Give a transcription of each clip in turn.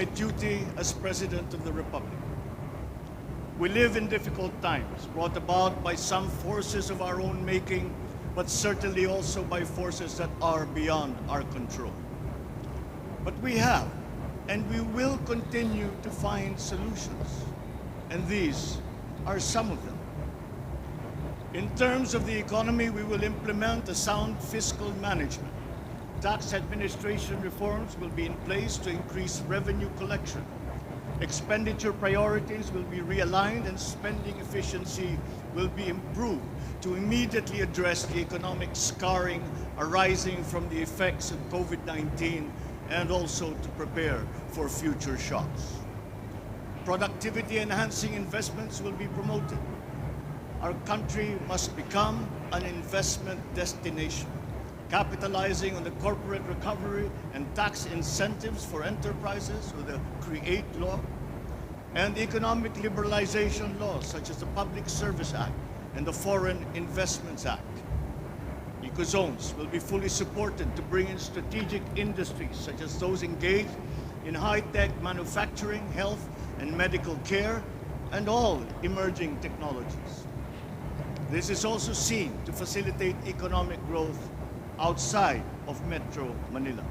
my duty as President of the Republic. We live in difficult times, brought about by some forces of our own making, but certainly also by forces that are beyond our control. But we have, and we will continue to find solutions, and these are some of them. In terms of the economy, we will implement a sound fiscal management. Tax administration reforms will be in place to increase revenue collection. Expenditure priorities will be realigned and spending efficiency will be improved to immediately address the economic scarring arising from the effects of COVID-19 and also to prepare for future shocks. Productivity-enhancing investments will be promoted. Our country must become an investment destination, capitalizing on the corporate recovery and tax incentives for enterprises with the CREATE law and economic liberalization laws such as the Public Service Act and the Foreign Investments Act. Ecozones will be fully supported to bring in strategic industries such as those engaged in high-tech manufacturing, health and medical care, and all emerging technologies. This is also seen to facilitate economic growth outside of Metro Manila.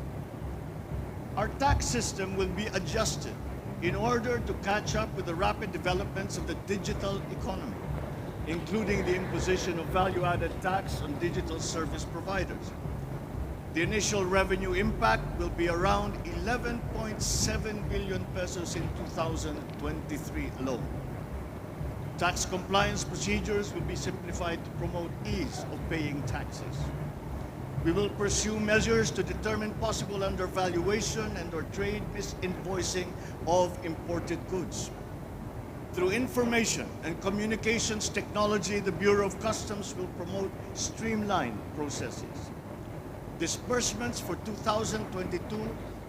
Our tax system will be adjusted in order to catch up with the rapid developments of the digital economy, including the imposition of value-added tax on digital service providers. The initial revenue impact will be around 11.7 billion pesos in 2023 alone. Tax compliance procedures will be simplified to promote ease of paying taxes. We will pursue measures to determine possible undervaluation and or trade misinvoicing of imported goods. Through information and communications technology, the Bureau of Customs will promote streamlined processes. Disbursements for 2022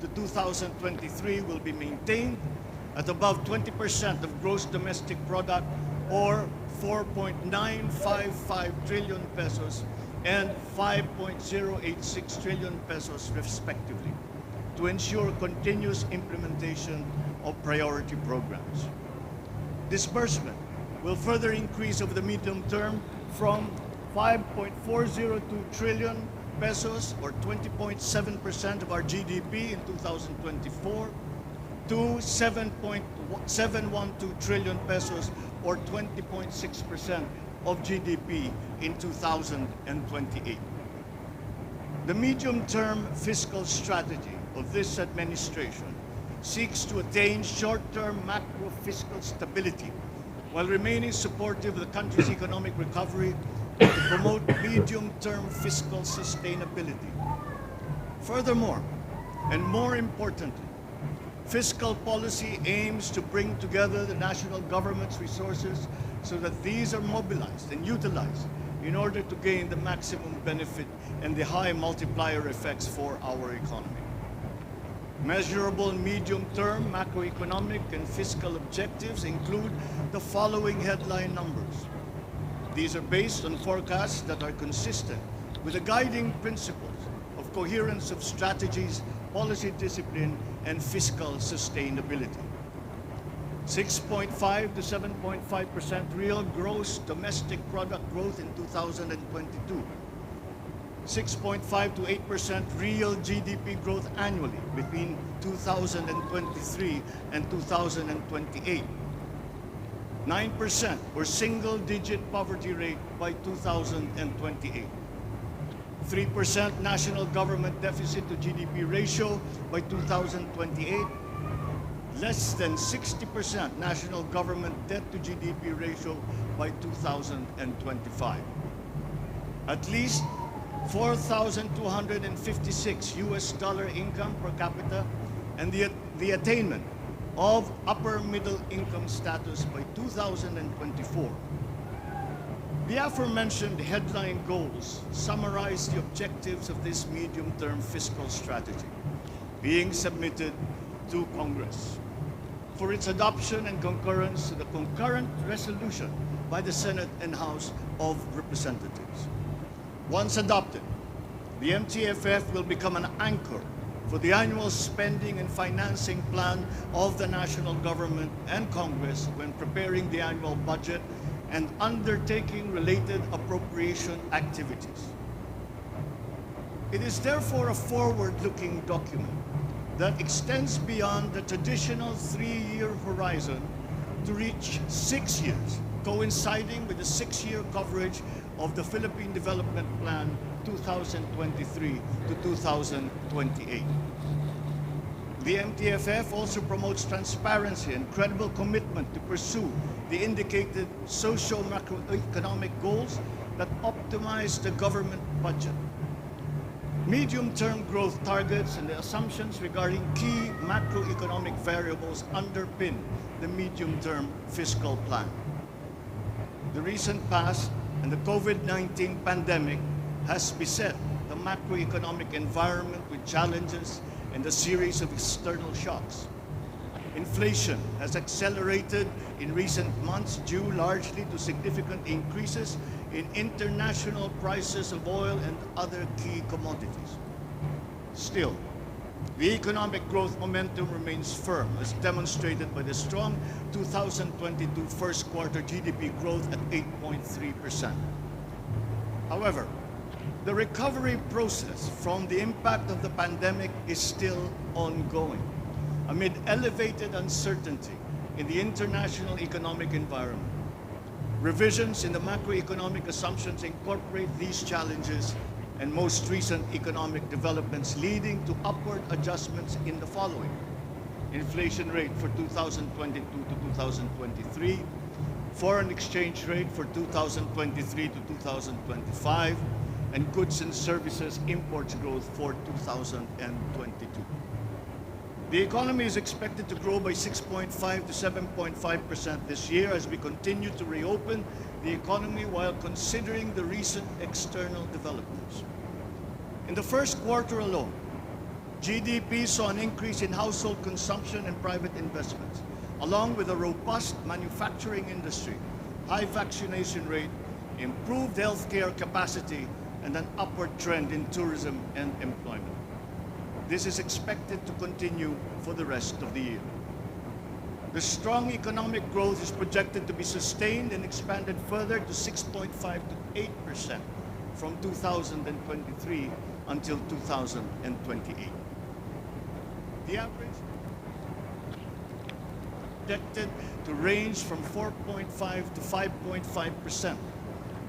to 2023 will be maintained at above 20% of gross domestic product or 4.955 trillion pesos and 5.086 trillion pesos respectively to ensure continuous implementation of priority programs. Disbursement will further increase over the medium term from 5.402 trillion pesos or 20.7% of our GDP in 2024 to 7.712 trillion pesos or 20.6% of GDP in 2028. The medium-term fiscal strategy of this administration seeks to attain short-term macro-fiscal stability while remaining supportive of the country's economic recovery and to promote medium-term fiscal sustainability. Furthermore, and more importantly, fiscal policy aims to bring together the national government's resources so that these are mobilized and utilized in order to gain the maximum benefit and the high multiplier effects for our economy. Measurable medium-term macroeconomic and fiscal objectives include the following headline numbers. These are based on forecasts that are consistent with the guiding principles of coherence of strategies, policy discipline, and fiscal sustainability. 6.5 to 7.5% real gross domestic product growth in 2022. 6.5 to 8% real GDP growth annually between 2023 and 2028. 9% or single-digit poverty rate by 2028. 3% national government deficit to GDP ratio by 2028. Less than 60% national government debt to GDP ratio by 2025. At least 4,256 US dollar income per capita and the attainment of upper middle income status by 2024. The aforementioned headline goals summarize the objectives of this medium-term fiscal strategy being submitted to Congress for its adoption and concurrence to the concurrent resolution by the Senate and House of Representatives. Once adopted, the MTFF will become an anchor for the annual spending and financing plan of the national government and Congress when preparing the annual budget and undertaking related appropriation activities. It is therefore a forward-looking document that extends beyond the traditional 3-year horizon to reach 6 years, coinciding with the 6-year coverage of the Philippine Development Plan 2023 to 2028. The MTFF also promotes transparency and credible commitment to pursue the indicated socio-macroeconomic goals that optimize the government budget. Medium-term growth targets and the assumptions regarding key macroeconomic variables underpin the medium-term fiscal plan. The recent past and the COVID-19 pandemic has beset the macroeconomic environment with challenges and a series of external shocks. Inflation has accelerated in recent months due largely to significant increases in international prices of oil and other key commodities. Still, the economic growth momentum remains firm, as demonstrated by the strong 2022 first quarter GDP growth at 8.3%. However, the recovery process from the impact of the pandemic is still ongoing, amid elevated uncertainty in the international economic environment. Revisions in the macroeconomic assumptions incorporate these challenges and most recent economic developments, leading to upward adjustments in the following: inflation rate for 2022 to 2023, foreign exchange rate for 2023 to 2025, and goods and services imports growth for 2022. The economy is expected to grow by 6.5 to 7.5% this year as we continue to reopen the economy while considering the recent external developments. In the first quarter alone, GDP saw an increase in household consumption and private investments, along with a robust manufacturing industry, high vaccination rate, improved healthcare capacity, and an upward trend in tourism and employment. This is expected to continue for the rest of the year. The strong economic growth is projected to be sustained and expanded further to 6.5 to 8% from 2023 until 2028. The average projected to range from 4.5 to 5.5%,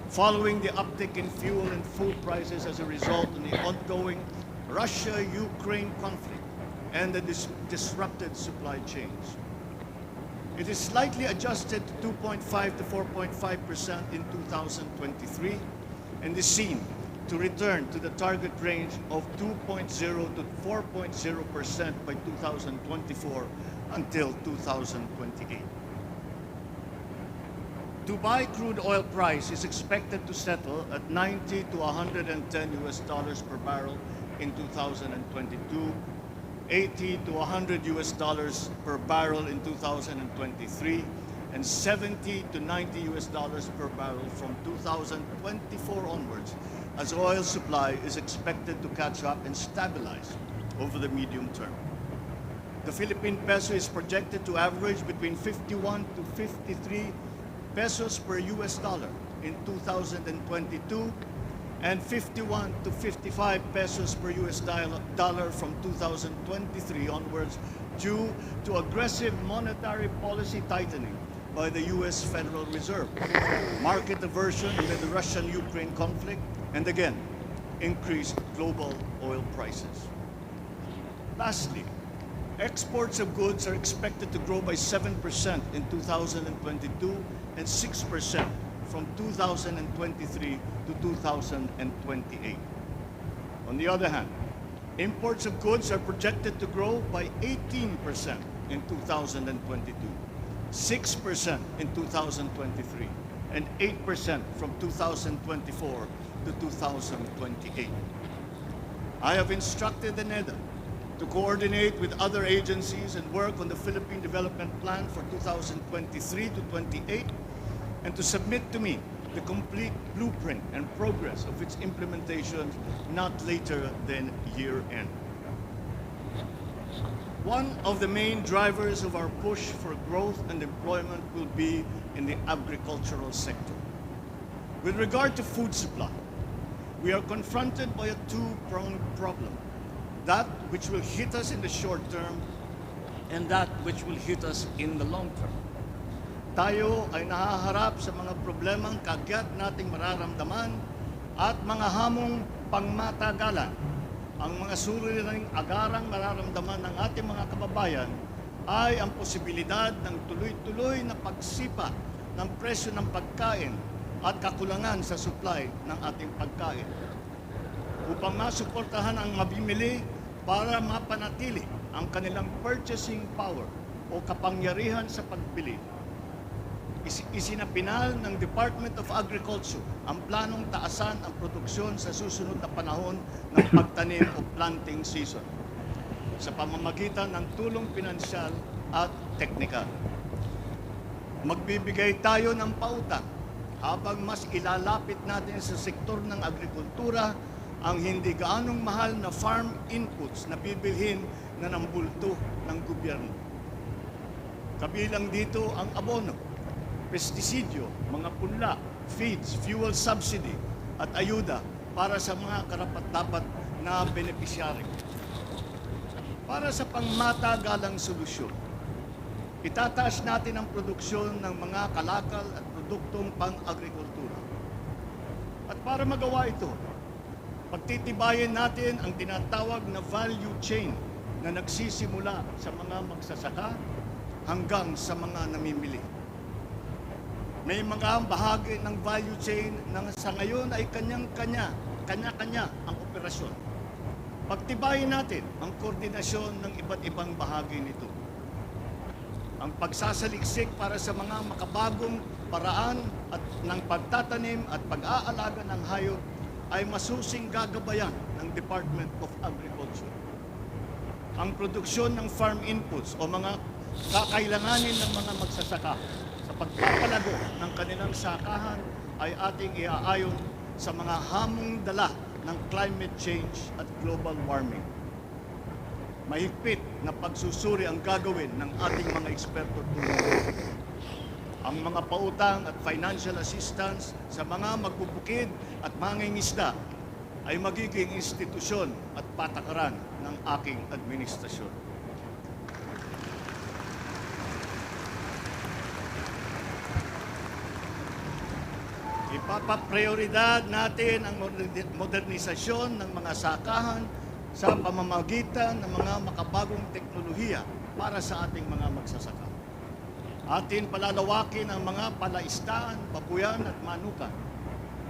following the uptick in fuel and food prices as a result of the ongoing Russia-Ukraine conflict and the disrupted supply chains. It is slightly adjusted to 2.5 to 4.5% in 2023 and is seen to return to the target range of 2.0 to 4.0% by 2024 until 2028. Dubai crude oil price is expected to settle at 90 to 110 US dollars per barrel in 2022, 80 to 100 US dollars per barrel in 2023, and 70 to 90 US dollars per barrel from 2024 onwards, as oil supply is expected to catch up and stabilize over the medium term. The Philippine peso is projected to average between 51 to 53 pesos per US dollar in 2022 and 51 to 55 pesos per US dollar from 2023 onwards due to aggressive monetary policy tightening by the US Federal Reserve, market aversion amid the Russian-Ukraine conflict, and again, increased global oil prices. Lastly, exports of goods are expected to grow by 7% in 2022 and 6% from 2023 to 2028. On the other hand, imports of goods are projected to grow by 18% in 2022, 6% in 2023, and 8% from 2024 to 2028. I have instructed the NEDA to coordinate with other agencies and work on the Philippine Development Plan for 2023 to 28 and to submit to me the complete blueprint and progress of its implementation not later than year end. One of the main drivers of our push for growth and employment will be in the agricultural sector. With regard to food supply, we are confronted by a two-pronged problem. That which will hit us in the short term and that which will hit us in the long term. Tayo ay nahaharap sa mga problemang kagyat nating mararamdaman at mga hamong pangmatagalan. Ang mga suliraning agarang mararamdaman ng ating mga kababayan ay ang posibilidad ng tuloy-tuloy na pagsipa ng presyo ng pagkain at kakulangan sa supply ng ating pagkain. Upang masuportahan ang mabimili para mapanatili ang kanilang purchasing power o kapangyarihan sa pagbili, isinapinal ng Department of Agriculture ang planong taasan ang produksyon sa susunod na panahon ng pagtanim o planting season sa pamamagitan ng tulong pinansyal at teknikal. Magbibigay tayo ng pautang habang mas ilalapit natin sa sektor ng agrikultura ang hindi gaanong mahal na farm inputs na bibilhin na ng bulto ng gobyerno. Kabilang dito ang abono, pestisidyo, mga punla, feeds, fuel subsidy at ayuda para sa mga karapat-dapat na benepisyaryo. Para sa pangmatagalang solusyon, itataas natin ang produksyon ng mga kalakal at produktong pang-agrikultura. At para magawa ito, pagtitibayin natin ang tinatawag na value chain na nagsisimula sa mga magsasaka hanggang sa mga namimili. May mga bahagi ng value chain na sa ngayon ay kanya-kanya ang operasyon. Pagtibayin natin ang koordinasyon ng iba't ibang bahagi nito. Ang pagsasaliksik para sa mga makabagong paraan at ng pagtatanim at pag-aalaga ng hayop ay masusing gagabayan ng Department of Agriculture. Ang produksyon ng farm inputs o mga kakailanganin ng mga magsasaka sa pagpapalago ng kanilang sakahan ay ating iaayon sa mga hamong dala ng climate change at global warming. Mahigpit na pagsusuri ang gagawin ng ating mga eksperto tulong. Ang mga pautang at financial assistance sa mga magbubukid at mangingisda ay magiging institusyon at patakaran ng aking administrasyon. Ipapaprioridad natin ang modernisasyon ng mga sakahan sa pamamagitan ng mga makabagong teknolohiya para sa ating mga magsasaka. Atin palalawakin ang mga palaistaan, babuyan at manukan.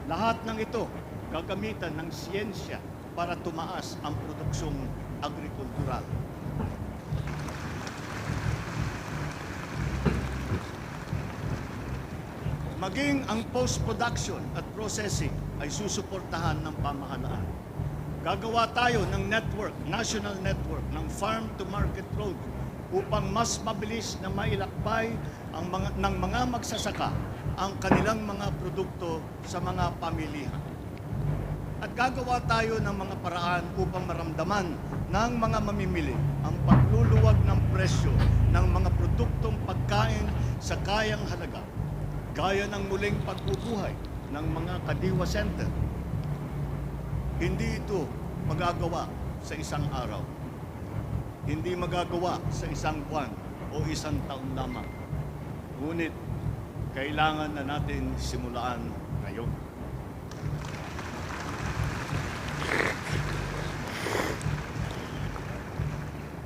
Lahat ng ito gagamitan ng siyensya para tumaas ang produksyong agrikultural. Maging ang post-production at processing ay susuportahan ng pamahalaan. Gagawa tayo ng network, national network ng farm-to-market road upang mas mabilis na mailakbay ng mga magsasaka ang kanilang mga produkto sa mga pamilihan. At gagawa tayo ng mga paraan upang maramdaman ng mga mamimili ang pagluluwag ng presyo ng mga produktong pagkain sa kayang halaga, gaya ng muling pagbubuhay ng mga kadiwa center. Hindi ito magagawa sa isang araw. Hindi magagawa sa isang buwan o isang taon lamang. Ngunit, kailangan na natin simulaan ngayon.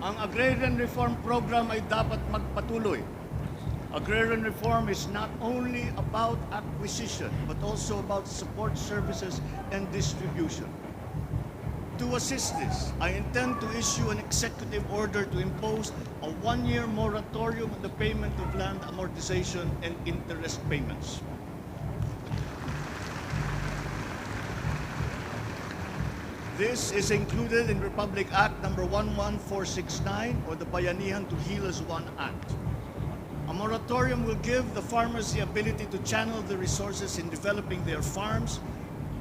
Ang Agrarian Reform Program ay dapat magpatuloy. Agrarian reform is not only about acquisition, but also about support services and distribution. To assist this, I intend to issue an executive order to impose a one-year moratorium on the payment of land amortization and interest payments. This is included in Republic Act number 11469 or the Bayanihan to Heal as One Act. A moratorium will give the farmers the ability to channel the resources in developing their farms,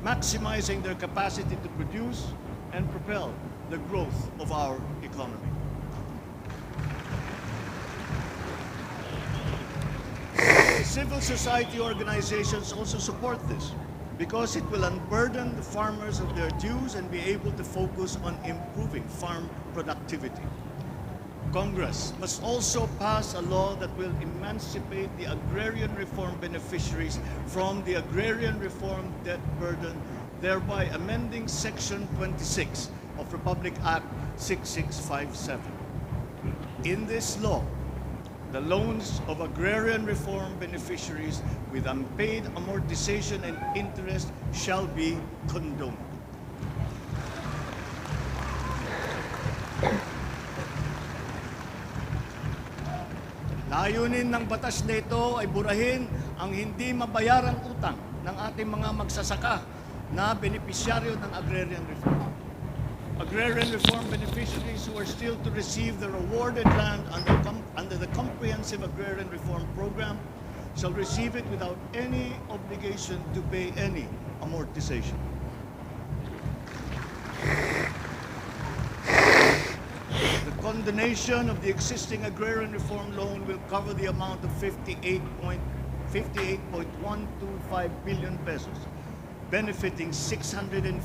maximizing their capacity to produce, and propel the growth of our economy. Civil society organizations also support this because it will unburden the farmers of their dues and be able to focus on improving farm productivity. Congress must also pass a law that will emancipate the agrarian reform beneficiaries from the agrarian reform debt burden, thereby amending Section 26 of Republic Act 6657. In this law, the loans of agrarian reform beneficiaries with unpaid amortization and interest shall be condoned. Layunin ng batas na ito ay burahin ang hindi mabayarang utang ng ating mga magsasaka na benepisyaryo ng agrarian reform. Agrarian reform beneficiaries who are still to receive their awarded land under the Comprehensive Agrarian Reform Program shall receive it without any obligation to pay any amortization. The condonation of the existing agrarian reform loan will cover the amount of 58.125 billion pesos, benefiting 654,000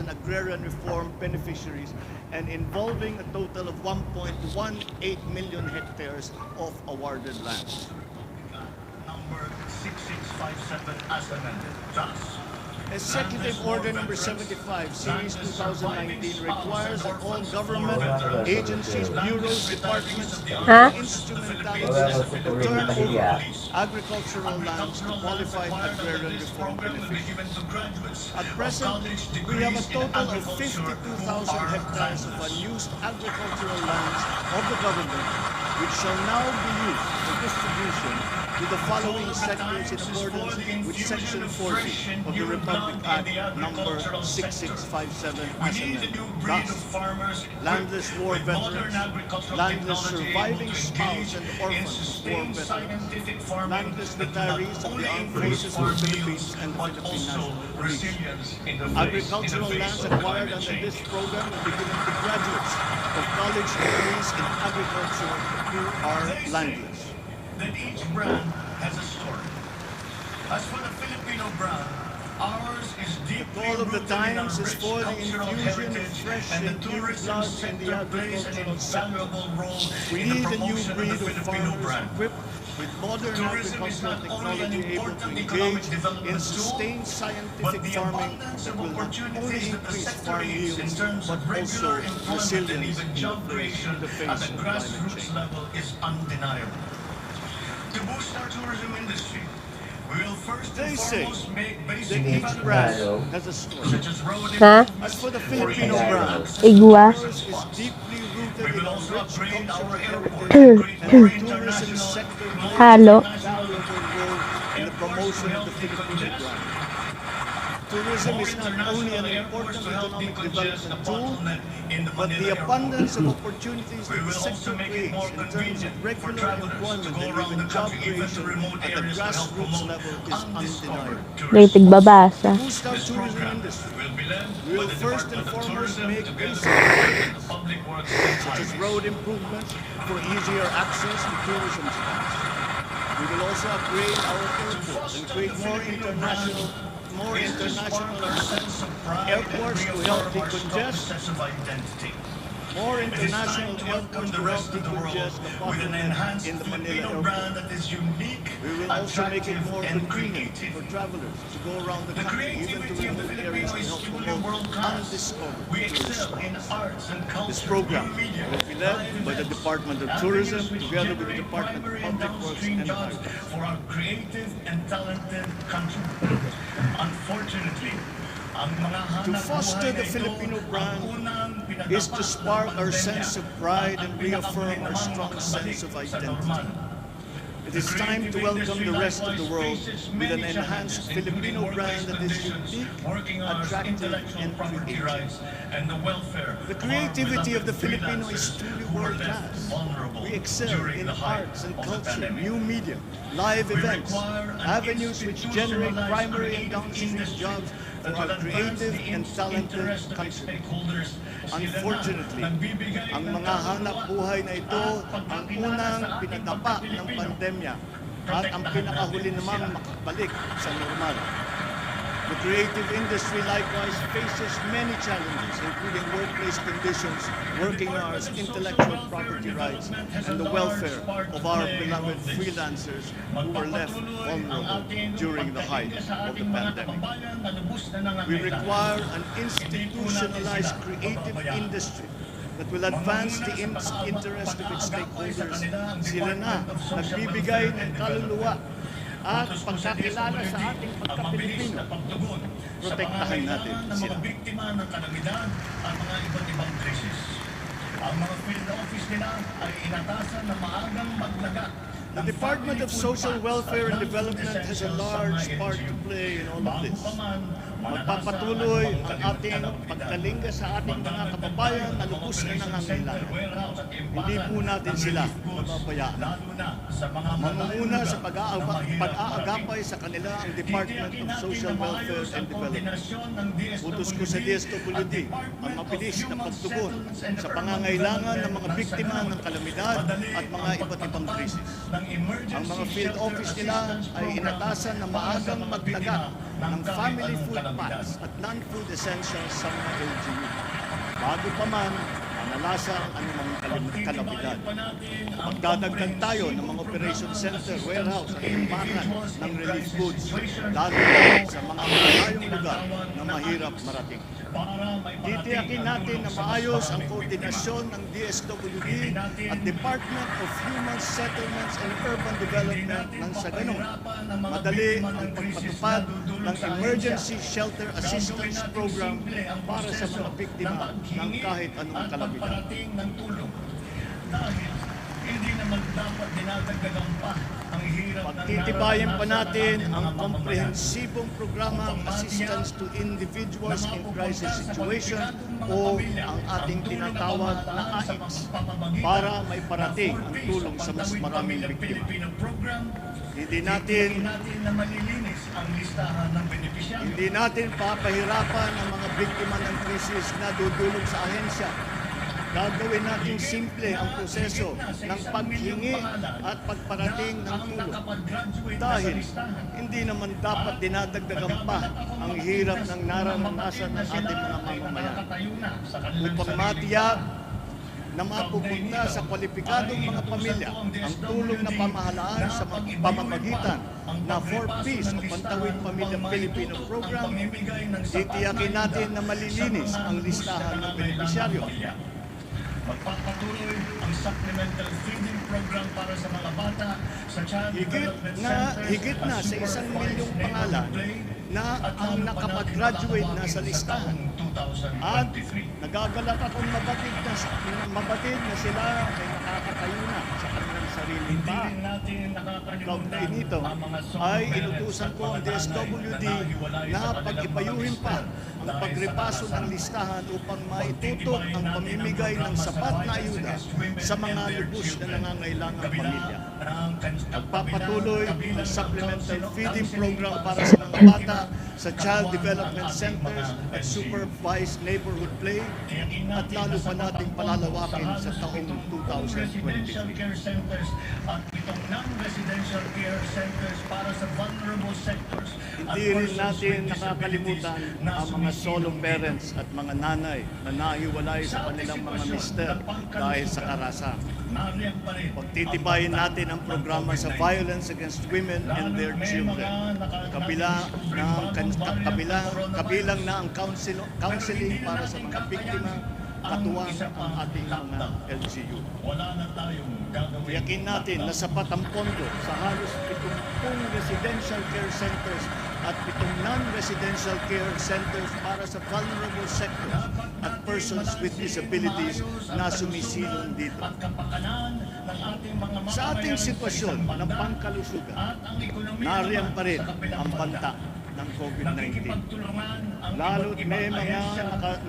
agrarian reform beneficiaries and involving a total of 1.18 million hectares of awarded land. Number 6657 as amended. Thus, Executive Order Number 75, Series 2019 requires that all government, agencies, bureaus, departments, and instrumentalities turn over agricultural lands to qualified agrarian reform beneficiaries. At present, we have a total of 52,000 hectares of unused agricultural lands of the government, which shall now be used for distribution to the following sectors in accordance with Section 40 of the Republic Act number 6657 as amended. Thus, landless war veterans, landless surviving spouse and orphans of war veterans, landless retirees of the armed forces of the Philippines and the Philippine National Police. Agricultural lands acquired under this program will be given to graduates of college degrees in agriculture who are landless. that each brand has a story. As for the Filipino brand, ours is deeply The call of the rooted in our times is rich for the cultural infusion of heritage, fresh and the and new tourism blood in the sector plays an agricultural sector. invaluable role We in the need a new promotion of breed the of Filipino farmers brand. equipped with modern Tourism is agricultural not only an technology able important to economic engage development in tool, sustained but scientific the farming abundance that of will not only opportunities that the increase sector farm yields in yields, terms but of also regular employment and resilience even in job the creation face at of the climate grassroots change. level is undeniable. To boost our tourism industry, we will first They and say foremost make that basic each developments brand has a story. such as road Ha? As for the Filipino brand, Igwa. ours is deeply we rooted in will our also rich upgrade cultural our airport heritage and create and more the tourism international sector plays Halo. a valuable role in the promotion of the Filipino brand. Tourism is not only an important economic development tool, but the abundance of opportunities that the sector creates in terms of regular employment and even job creation at the grassroots level is undeniable. May tigbabasa. To boost our tourism industry, we will first and foremost make basic improvements, such as road improvements for easier access to tourism spots. We will also upgrade our airports and create more international airports to help decongest. More international airports to help decongest the bottleneck in the Manila airport. We will also make it more convenient for travelers to go around the country, even to remote areas, to help promote undiscovered tourist spots. This program will be led by the Department of Tourism together with the Department of Public Works and Highways. For our creative and talented country. Unfortunately, ang mga To hanap foster buhay the na ito Filipino ang brand unang is to pinadapa spark ng our pandemya sense of pride and at reaffirm our pinakamahimang strong makabalik sense of sa identity. normal. It is time to welcome the rest of the world with an enhanced Filipino brand that is unique, attractive, and creative. The creativity of the Filipino is truly world-class. We excel in arts and culture, new media, live events, avenues which generate primary and downstream jobs for our creative and talented country. Unfortunately, ang mga hanap buhay na ito ang unang pinadapa ng pandemya at ang pinakahuli naman makabalik sa normal. The creative industry likewise faces many challenges, including workplace conditions, working hours, intellectual property rights, and the welfare of our beloved freelancers who were left vulnerable during the height of the pandemic. We require an institutionalized creative industry that will advance the interest of its stakeholders. Sila na nagbibigay ng kaluluwa at pagkakilala sa ating pagka-Pilipino. Protektahan natin sila. Mga biktima ng kalamidad at mga iba't ibang krisis. Ang mga field office nila ay inatasan na maagang maglaga. The Department of Social Welfare and Development has a large part to play in all of this. Magpapatuloy ang ating pagkalinga sa ating mga kababayan na lubos na nangangailangan. Hindi po natin sila mapabayaan. Mangunguna sa pag-aagapay sa kanila ang Department of Social Welfare and Development. Utos ko sa DSWD ang mabilis na pagtugon sa pangangailangan ng mga biktima ng kalamidad at mga iba't ibang krisis. Ang mga field office nila ay inatasan na maagang magtaga ng family food packs at non-food essentials sa mga LGU. Bago pa man manalasa ang anumang kalamidad. Magdadagdag tayo ng mga operation center, warehouse at imbakan ng relief goods, lalo sa mga malayong lugar na mahirap marating. Titiyakin natin na maayos ang koordinasyon ng DSWD at Department of Human Settlements and Urban Development nang sa ganun madali ang pagpatupad ng Emergency Shelter Assistance Program para sa mga biktima ng kahit anong kalamidad. Dahil hindi naman dapat dinadagdagan pa ang hirap ng Pagtitibayin pa natin ang komprehensibong programang Assistance to Individuals in Crisis Situation o ang ating tinatawag na AICS para may parating ang tulong sa mas maraming biktima. Hindi natin papahirapan ang mga biktima ng krisis na dudulog sa ahensya. Gagawin natin simple ang proseso ng paghingi at pagparating ng tulong. Dahil hindi naman dapat dinadagdagan pa ang hirap ng nararanasan ng ating mga mamamayan. Upang matiyak na mapupunta sa kwalipikadong mga pamilya ang tulong na pamahalaan sa pamamagitan na 4Ps o Pantawid Pamilya Pilipino Program, titiyakin natin na malilinis ang listahan ng benepisyaryo. Magpapatuloy ang supplemental feeding program para sa mga bata sa child development centers. Higit na sa 1 milyong pangalan na ang nakapag-graduate na sa listahan. At nagagalak akong mabatid na sila ay nakakatayo na sa kanilang sariling bahay. Kaugnay nito ay inutusan ko ang DSWD na pag-ipayuhin pa ang pagrepaso ng listahan upang maitutok ang pamimigay ng sapat na ayuda sa mga lubos na nangangailangang pamilya. Pagpapatuloy ang supplemental feeding program para sa mga bata sa child development centers at supervised neighborhood play at lalo pa nating palalawakin sa taong 2023. Centers at itong non-residential care centers para sa vulnerable sectors. Hindi rin natin nakakalimutan ang mga solo parents at mga nanay na nahiwalay sa kanilang mga mister dahil sa karahasan. Pagtitibayin natin ang programa sa violence against women and their children. Kabilang na ang counseling para sa mga biktima, katuwang ang ating mga LGU. Yakin natin na sapat ang pondo sa halos 70 residential care centers at 7 non-residential care centers para sa vulnerable sectors at persons with disabilities na sumisilong dito. Sa ating sitwasyon ng pangkalusugan, nariyan pa rin ang banta ng COVID-19. Lalo't may mga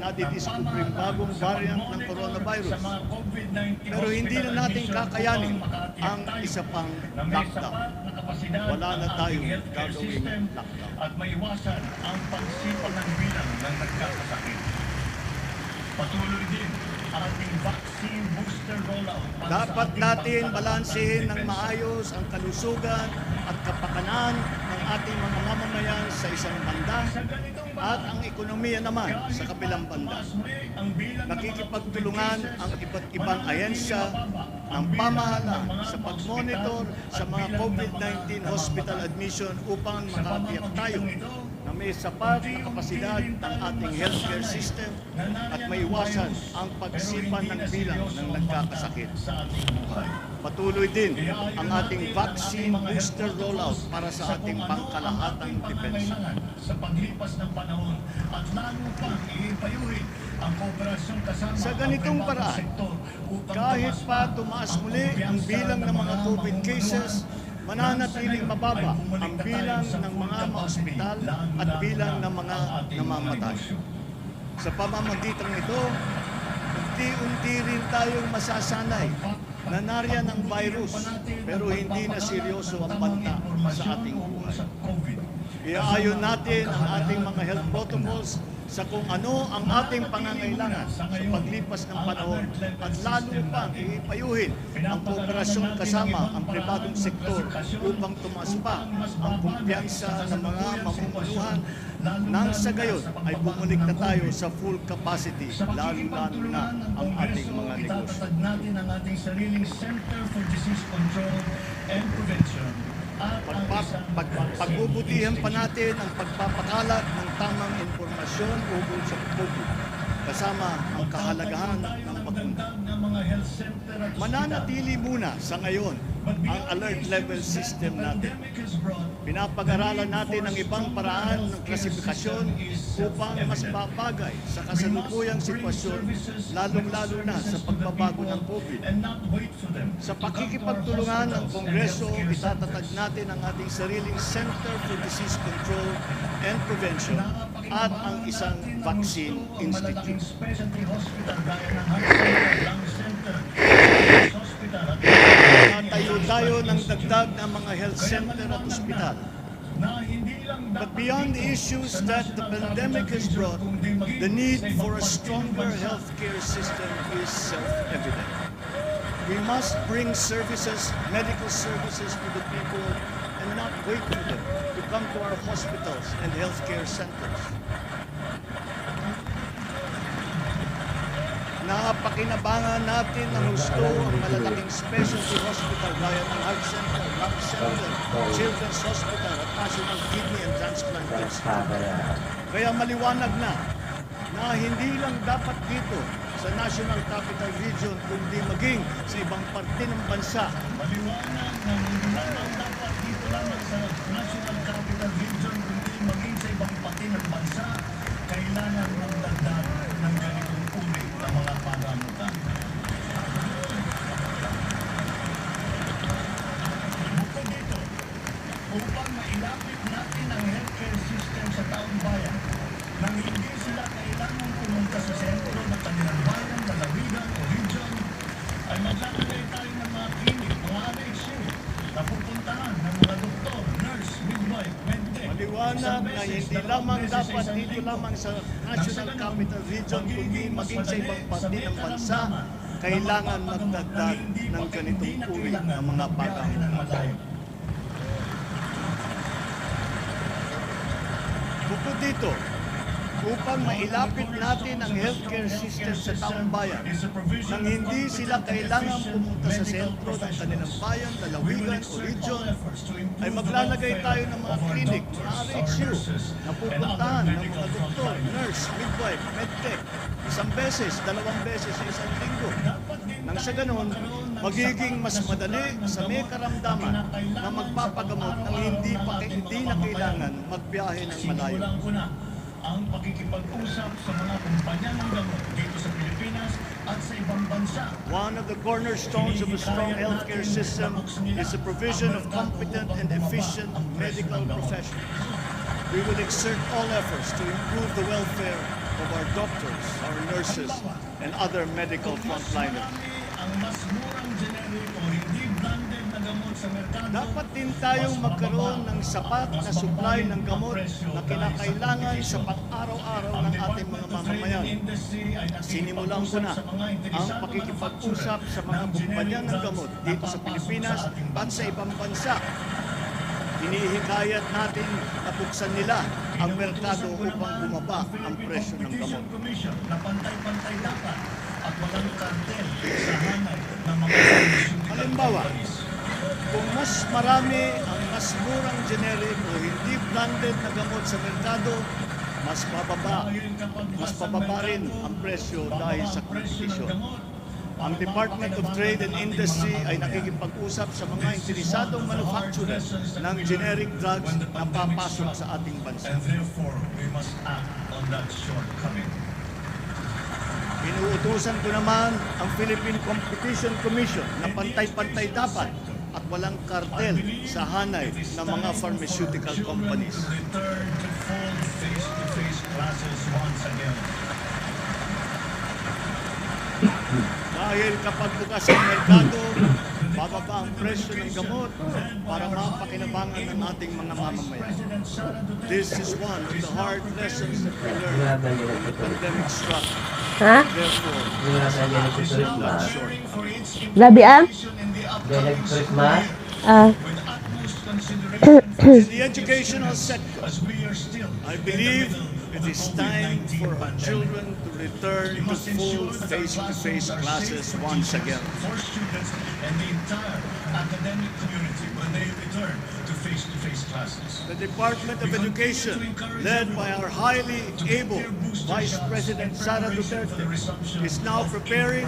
nadidiscubring bagong variant ng coronavirus. Pero hindi na natin kakayanin ang isa pang lockdown. Wala na tayong gagawing lockdown. At maiwasan ang pagsipag ng bilang ng nagkakasakit. Patuloy din ating vaccine booster rollout para Dapat sa ating natin pangkalahatan balansehin ng depensa. maayos ang kalusugan at kapakanan ng ating mga mamamayan sa isang banda Sa ganitong at paraan, ang ekonomiya naman sa kabilang banda. tumaas muli ang bilang ng mga Nakikipagtulungan COVID ang cases, iba't ibang mananatiling ahensya mababa ang ng bilang pamahalaan ng mga sa pag-monitor ospital sa at mga bilang ng COVID-19 mga hospital namamatay. admission upang Sa makatiyak tayo pamamagitan ito, na may sapat na kapasidad ang ating healthcare system at maiwasan ang pagsipa ng bilang ng nagkakasakit. sa ating buhay. Patuloy din ang ating vaccine booster rollout para sa ating pangkalahatang depensa. Sa paglipas ng panahon at lalo pang iipayuhin ang kooperasyon kasama Sa ang ganitong pribadong paraan, sektor upang kahit tumaas pa tumaas ang muli ang kumpiyansa bilang ng mga COVID cases, mananatiling Nang sa mababa ngayon ay bumalik ang na tayo bilang sa ng full mga capacity, maospital laan-laan at bilang lang ng mga ang ating mga namamatay. negosyo. Sa pamamagitan nito, unti-unti rin tayong masasanay na nariyan ang virus pero hindi na seryoso ang banta sa ating buhay. Iaayon natin ang ating mga health protocols sa kung ano ang ating pangangailangan sa paglipas ng panahon at lalo pang iipayuhin ang kooperasyon kasama ang pribadong sektor upang tumaas pa ang kumpiyansa ng mga mamumunuhan nang sa gayon ay bumalik na tayo sa full capacity, lalo-lalo na ang ating mga negosyo. Itatatag natin ang ating sariling Center for Disease Control and Prevention at ang isang Pagbubutihan pa natin ang pagpapakalat ng tamang impormasyon ukol sa COVID, kasama ang kahalagahan ng bakuna. Mananatili muna sa ngayon ang alert level system natin. Pinapag-aralan natin ang ibang paraan ng klasifikasyon upang mas babagay sa kasalukuyang sitwasyon, lalong-lalo na sa pagbabago ng COVID. Sa pakikipagtulungan ng Kongreso, itatatag natin ang ating sariling Center for Disease Control and Prevention at ang isang Vaccine Institute. Natayo tayo ng dagdag ng mga health center at ospital. But beyond the issues that the pandemic has brought, the need for a stronger healthcare system is self-evident. We must bring services, medical services to the people and not wait for them to come to our hospitals and healthcare centers. Napakinabangan natin ng gusto ang malalaking specialty hospital gaya ng Heart Center, Lung Center, Children's Hospital at National Kidney and Transplant Institute. Kaya maliwanag na hindi lang dapat dito sa National Capital Region kundi maging sa ibang parte ng bansa. Maliwanag na hindi lamang dapat dito lamang sa National Capital Region kundi maging sa ibang parte ng bansa, kailangan ng dagdag ng ganitong uri ng mga panamutan. Bukod dito, upang mailapit natin ang healthcare system sa taong bayan, nang hindi sila kailangan pumunta sa sentro ng kanilang bayan, lalawigan o region, ay maglalagay tayo ng mga clinic, mga RHU, na pupuntahan ng mga doktor, nurse, midwife, medtech. Maliwanag na hindi lamang dapat dito lamang sa National Capital Region kundi maging sa ibang parte ng bansa, kailangan magdagdag ng ganitong uri ng mga pagkakulang. Bukod dito, upang mailapit natin ang healthcare system sa taong bayan nang hindi sila kailangan pumunta sa sentro ng kanilang bayan, lalawigan o region, ay maglalagay tayo ng mga clinic, mga RHU na pupuntahan ng mga doktor, nurse, midwife, medtech, isang beses, dalawang beses sa isang linggo. Nang sa ganon, magiging mas madali sa may karamdaman na magpapagamot nang hindi na kailangan magbiyahe ng malayo. Ang pakikipag-usap sa mga kumpanya ng gamot dito sa Pilipinas at sa ibang bansa. One of the cornerstones of a strong healthcare system is the provision of competent and efficient medical professionals. We will exert all efforts to improve the welfare of our doctors, our nurses, and other medical frontliners. ang mas murang generic o hindi branded na gamot sa merkado. Dapat din tayong magkaroon ng sapat na supply ng gamot na kinakailangan sa pang-araw-araw ng ating mga mamamayan. Sinimulan ko na ang pakikipag-usap sa mga kumpanya ng gamot dito sa Pilipinas at sa ibang bansa. Hinihikayat natin na buksan nila ang merkado upang bumaba ang presyo ng gamot. Na pantay-pantay dapat at walang kartel sa hanay ng mga pharmaceutical Halimbawa, companies. kung mas marami ang mas murang generic o hindi branded na gamot sa merkado, mas bababa rin ang presyo dahil sa kompetisyon. Ang Department of Trade and Industry ay nakikipag-usap sa mga interesadong manufacturer ng generic drugs na papasok sa ating bansa. And therefore, we must act on that shortcoming. Inuutusan ko naman ang Philippine Competition Commission na pantay-pantay dapat at walang kartel sa hanay ng mga pharmaceutical companies. Return to full face-to-face classes once again. Dahil kapag bukas ang merkado, bababa ang presyo ng gamot para mapakinabangan ng ating mga mamamayan. This is one of the hard lessons that we learned when the pandemic struck. Ha? Therefore, Labi am? Galing Christmas. With utmost consideration in the educational sector, as we are still I believe it is time for our children to return to full face-to-face classes once again. for students and the entire academic community when they return to face-to-face classes. The Department of Education, led by our highly able Vice President Sara Duterte, is now preparing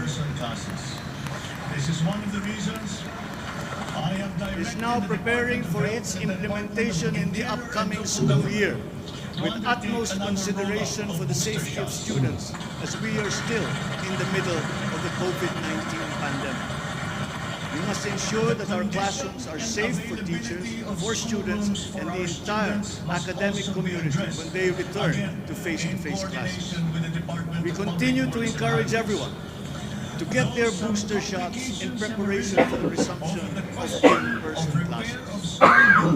This is one of the reasons I have for its implementation in the upcoming school year, with utmost consideration for the safety of students as we are still in the middle of the COVID-19 pandemic. We must ensure that our classrooms are safe for teachers, for students, and the entire academic community when they return to face-to-face classes. We continue to encourage everyone to get their booster shots in preparation for the resumption of in-person classes.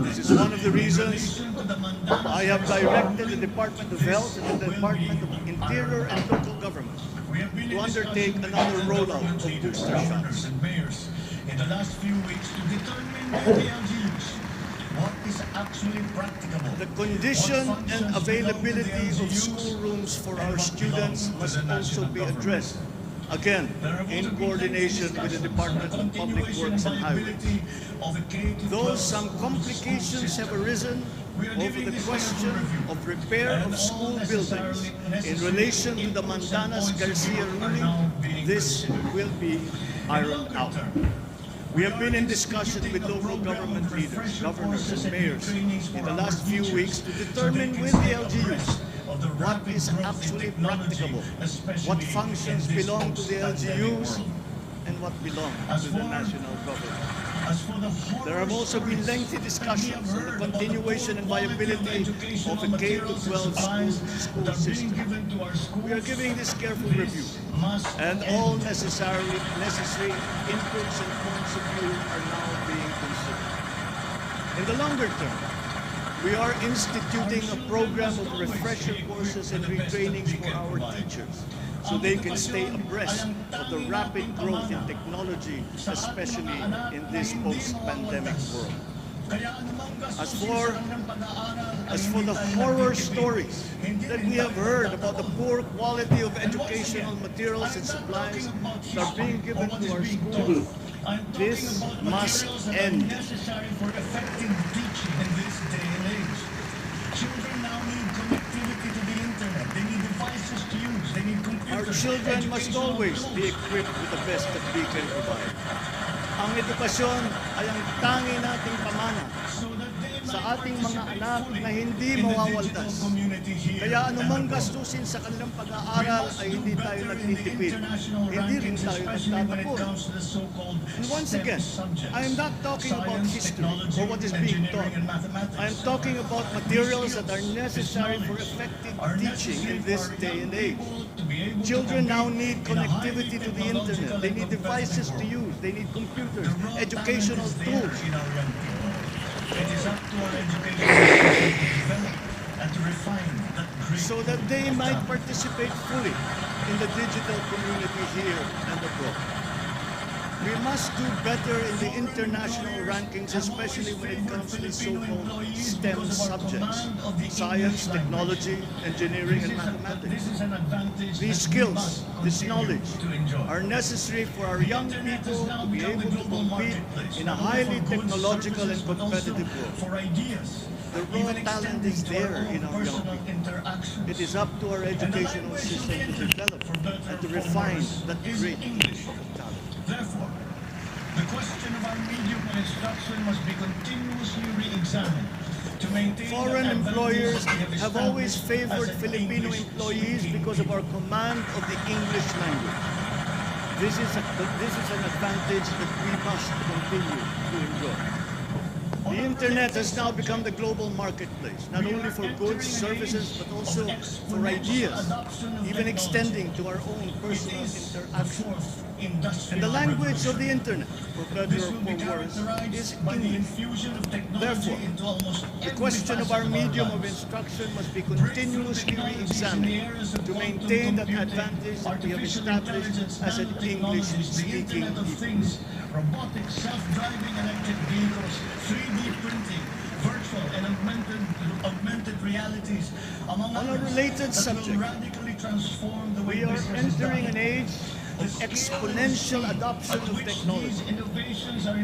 This is one of the reasons I have directed the Department of Health and the Department of Interior and Local Government to undertake another rollout of booster shots. and mayors in the last few weeks to determine with the LGUs what is actually practicable. The condition and availability of schoolrooms for our students must also be addressed, again, in coordination with the Department of Public Works and Highways. Though some complications have arisen over the question of repair of school buildings in relation to the Mandanas-Garcia ruling, this will be ironed out. We have been in discussion with local government leaders, governors and mayors in the last few weeks to determine with the LGUs what is actually practicable, what functions belong to the LGUs, and what belong to the national government. There have also been lengthy discussions on the continuation and viability of the K-12 school system. We are giving this careful review, and all necessary inputs and points of view are now being considered. In the longer term, we are instituting a program of refresher courses and retrainings for our teachers so they can stay abreast of the rapid growth in technology, especially in this post-pandemic world. As for the horror stories that we have heard about the poor quality of educational materials and supplies that are being given to our schools, this must end. Necessary for effective teaching in this day and age. Children now need connectivity to the internet. They need devices to use. They need computers. Our children must always be equipped with the best that we can provide. Ang edukasyon ay ang tangi nating pamana sa sa ating mga anak na hindi mawawaldas. Kaya anumang gastusin sa kanilang pag-aaral ay hindi tayo nagtitipid. Hindi rin tayo nagtatapon. And once again, I am not talking about history or what is being taught. I am talking about materials that are necessary for effective teaching in this day and age. Children now need connectivity to the internet. They need devices to use. They need computers, educational tools. It is up to our education system to develop and to refine that great so that they might participate fully in the digital community here and abroad. We must do better in the international rankings, especially when it comes to the so-called STEM subjects: science, technology, engineering, and mathematics. These skills, this knowledge, are necessary for our young people to be able to compete in a highly technological and competitive world. The raw talent is there in our young people. It is up to our educational system to develop and to refine that great talent. Therefore, the question of our medium of instruction must be continuously re-examined to maintain. Foreign employers have always favored Filipino employees because of our command of the English language. This is an advantage that we must continue to enjoy. The internet has now become the global marketplace, not only for goods, services, but also for ideas, even extending to our own personal interactions. And the language of the internet, for better or for worse, is English. Therefore, the question of our medium of instruction must be continuously re-examined to maintain that advantage that we have established as an English-speaking people. Robotics, self-driving electric vehicles, 3D printing, virtual and augmented realities, among On a others, related that subject, will radically transform the way we are business is entering done. an age of exponential adoption of technology.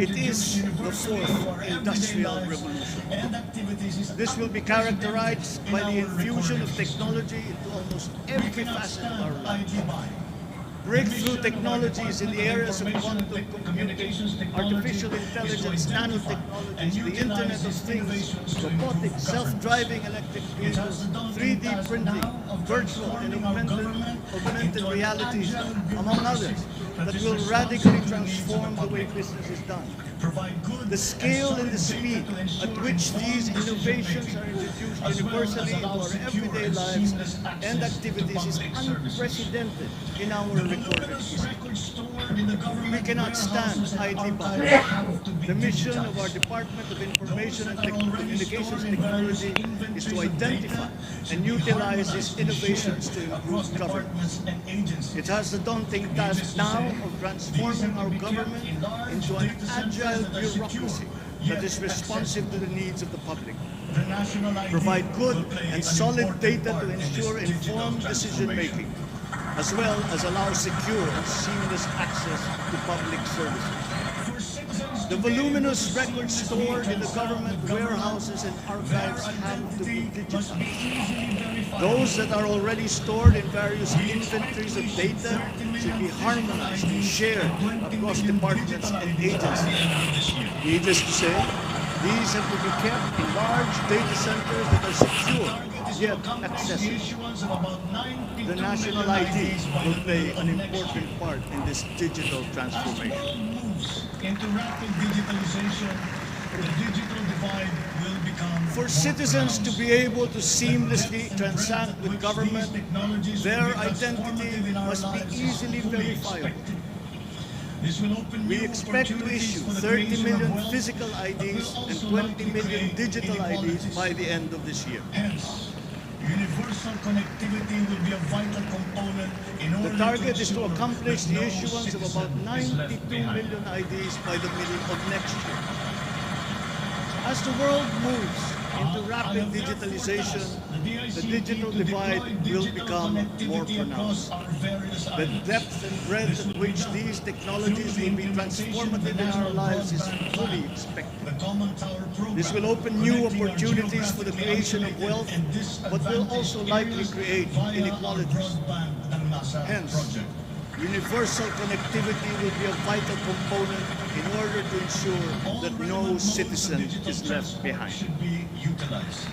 It is the fourth industrial revolution. This will be characterized by the infusion of technology into almost every facet of our lives. Breakthrough technologies in the areas of quantum computing, artificial intelligence, nanotechnologies, the Internet of Things, robotics, self-driving electric vehicles, 3D printing, virtual and augmented realities, among others, that will radically transform the way business is done. The scale and the speed at which these innovations are introduced universally into our everyday lives and activities is unprecedented in our recorded history. We cannot stand idly by. The mission of our Department of Information and Communications Technology is to identify and utilize these innovations to improve governance. It has the daunting task now of transforming our government into an agile bureaucracy that is responsive to the needs of the public. Provide good and solid data to ensure informed decision-making, as well as allow secure and seamless access to public services. The voluminous records stored in the government warehouses and archives have to be digitized. Those that are already stored in various inventories of data should be harmonized and shared across departments and agencies. Needless to say, these have to be kept in large data centers that are secure yet accessible. The national ID will play an important part in this digital transformation. Into rapid digitalization, the digital divide will become. For citizens to be able to seamlessly transact with government, their identity must be easily verifiable. We expect to issue 30 million physical IDs and 20 million digital IDs by the end of this year. Universal connectivity will be a vital component in order The target is to ensure accomplish that the no issuance of about citizen is 92 left behind. million IDs by the middle of next year. As the world moves into rapid digitalization, the digital divide will become more pronounced. The depth and breadth at which these technologies will be transformative in our lives is fully expected. This will open new opportunities for the creation of wealth, but will also likely create inequalities. Hence, universal connectivity will be a vital component in order to ensure that no citizen is left behind. Should be utilized.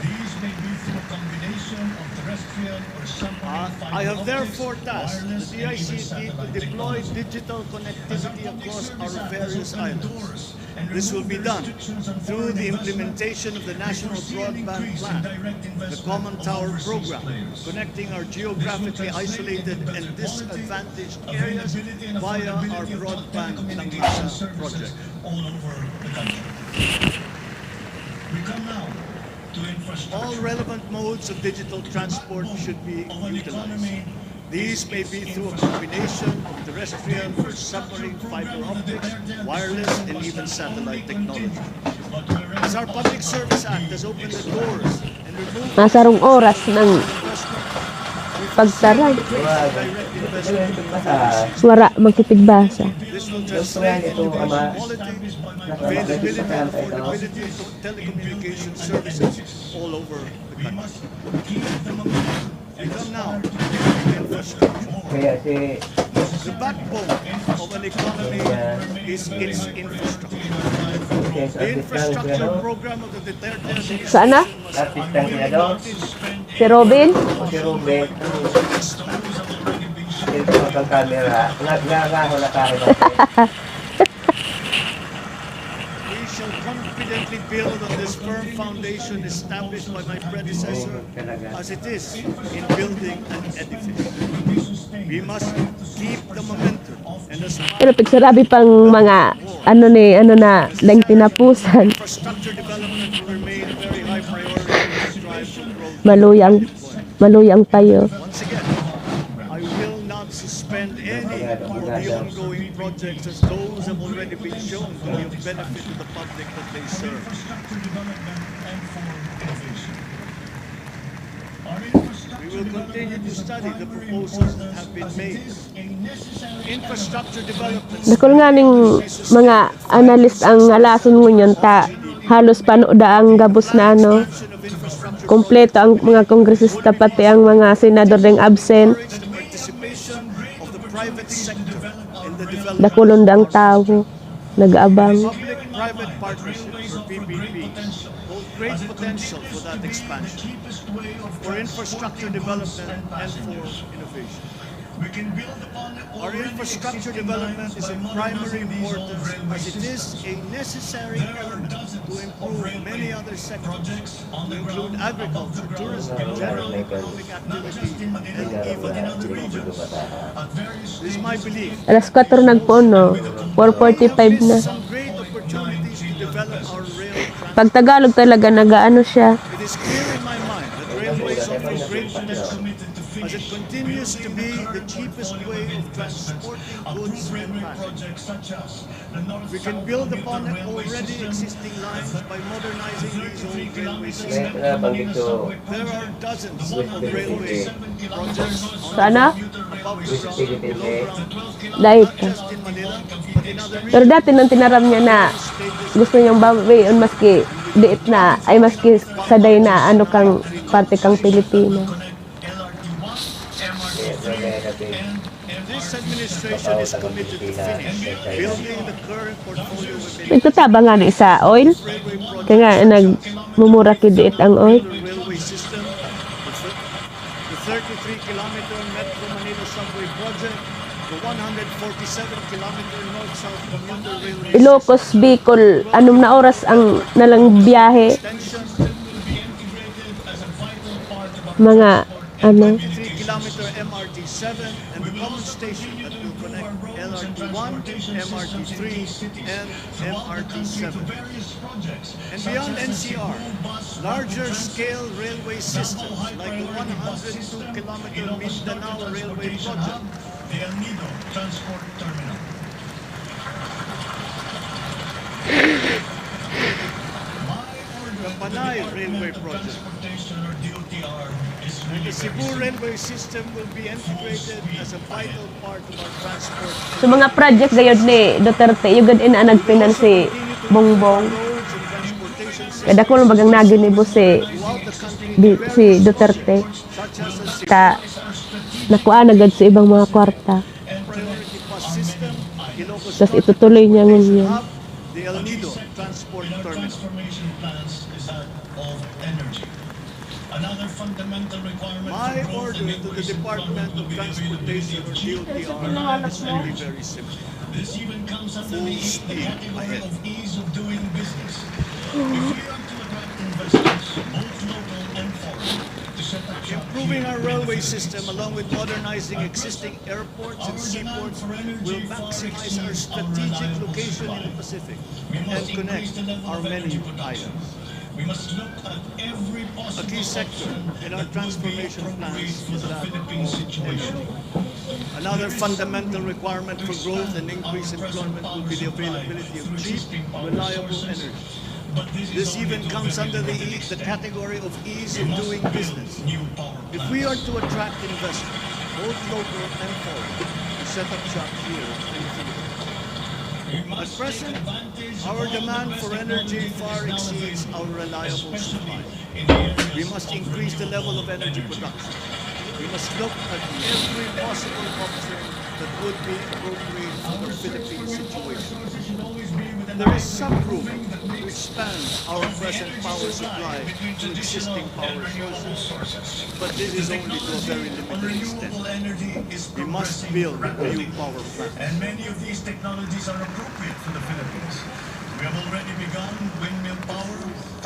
These may be through a combination of terrestrial or submarine fiber I have optics, therefore tasked the wireless, and even DICT to satellite deploy technology. digital As connectivity our public across service our act has various opened the islands. doors and This will removed be the done restrictions on through foreign the investment, implementation of the we National foresee an Broadband increase in Plan, direct the investment Common of Tower overseas Program, players. connecting our This will geographically translate isolated into and better disadvantaged quality, areas availability, and via our affordability of Broadband telecommunication Langasa services project. all over the country. We come now to infrastructure. All relevant modes of digital transport should be utilized. These may be through a combination of terrestrial or submarine fiber optics, wireless, and even satellite technology. As our Public Service Act has opened the doors and removed Nasarong oras ng pagtarag. direct investment in Wara, magkipigbasa. This will translate into quality, availability, and affordability of telecommunication services all over the country. We come now to infrastructure. Kaya si The backbone of an economy is its infrastructure. The infrastructure program of the Duterte administration Sana? must artist ng senador, Si Robin? o si Ruben, yung sa camera, nagagaho na kahit We shall confidently build on this firm foundation established by my predecessor as it is in building an edifice. We must keep the momentum and the Pero pigsarabi pang mga ano na lang tinapusan. infrastructure development will remain a very high priority to strive for growth. Maluyang tayo. Once again, I will not suspend any of the ongoing projects as those have already been shown to be of benefit to the public that they serve. Infrastructure development and for innovation. Our We will continue to study the proposals that have been made. Infrastructure development Dakol nga ning mga analyst ang alason mo yun ta halos panoda ang gabos na ano. of infrastructure Kompleto ang mga kongresista pati ang mga senador ding absent. encourage the participation of the private sector in the development. Dakulondang tao nag-abang. Public-private partnerships, or PPPs, hold great potential for that expansion, for infrastructure development and for innovation. We can build upon Our infrastructure development is of primary importance as it is a necessary element to improve many other sectors, to include agriculture, tourism, general economic activity, and even tourism. It is my belief Alas 4 nagpoon no. 4:45 na. some great opportunities to develop our rail transport. Pag Tagalog talaga nagaano siya. It is clear in my mind that railways offer great potential as it continues to be the cheapest way of transporting goods and passengers. such as the North We can build upon already existing lines by modernizing these old railway systems. kaya pagdito, There are dozens of railway projects Sana? above ground below ground, Dahil not just in Manila, but in other Pero regions. dati nang tinaram niya na gusto niyang babayin maski diit na ay maski saday na ano kang parte kang Pilipino. This administration is committed to finish building the current portfolio within Nagtataba nga na isa oil. railway projects. Kaya nga nagmumura diit ang oil. The railway system, the 33-kilometer Metro Manila subway project, the 147-kilometer North-South commuter railway Ilocos, Bicol, anong na oras ang nalang biyahe? extension, Mga ano, 3-kilometer MRT-7, and the common station that will connect LRT-1, MRT-3, and MRT-7. And beyond NCR, larger scale railway systems like the 102-kilometer Mindanao Railway Project, the El Nido Transport Terminal. the Panay Railway Project, Transportation or DOTR is and the Cebu Railway System will be integrated as a vital part of our transport. sa mga project gayod ni Duterte, yung gud ina nagfinance si Bongbong. Roads and transportation systems Kada ko lang bagang naginibo si throughout the country, si Duterte such as the Cebu ta nakuha na gud sa ibang mga kwarta. Priority Bus System, Ilocos Tapos itutuloy niya ngayon. Hub, the El A key Nido sector Transport in our Terminal. transformation plans is that of energy. Another fundamental requirement My for growth order and to the increased Department employment will of be the availability Transportation, of or cheap, DOTR, reliable is only energy. very simple. This even comes under Full the speed category ahead. of ease of doing business. If we are to attract investors, both local and foreign, to set up shop Improving here our in the railway Philippines. system, along with modernizing existing airports and seaports, will maximize our strategic location in the Pacific and connect our many islands. We must look at every A possible key sector option in our that would be transformation appropriate plans for is the that Philippine of situation. energy. Another fundamental requirement for growth and increased employment will be the availability of cheap, reliable energy. This even comes under the category of ease of doing business. If we are to attract investors, both local and foreign, to set up shop here in the Philippines. At present, our demand for energy far exceeds our reliable supply. We must increase the level of energy production. We must look at every possible option that would be appropriate for the Philippine situation. There is some room to expand our present power supply to existing power sources, but this is only to a very limited extent. We must build new power plants. And many of these technologies are appropriate for the Philippines. We have already begun windmill power.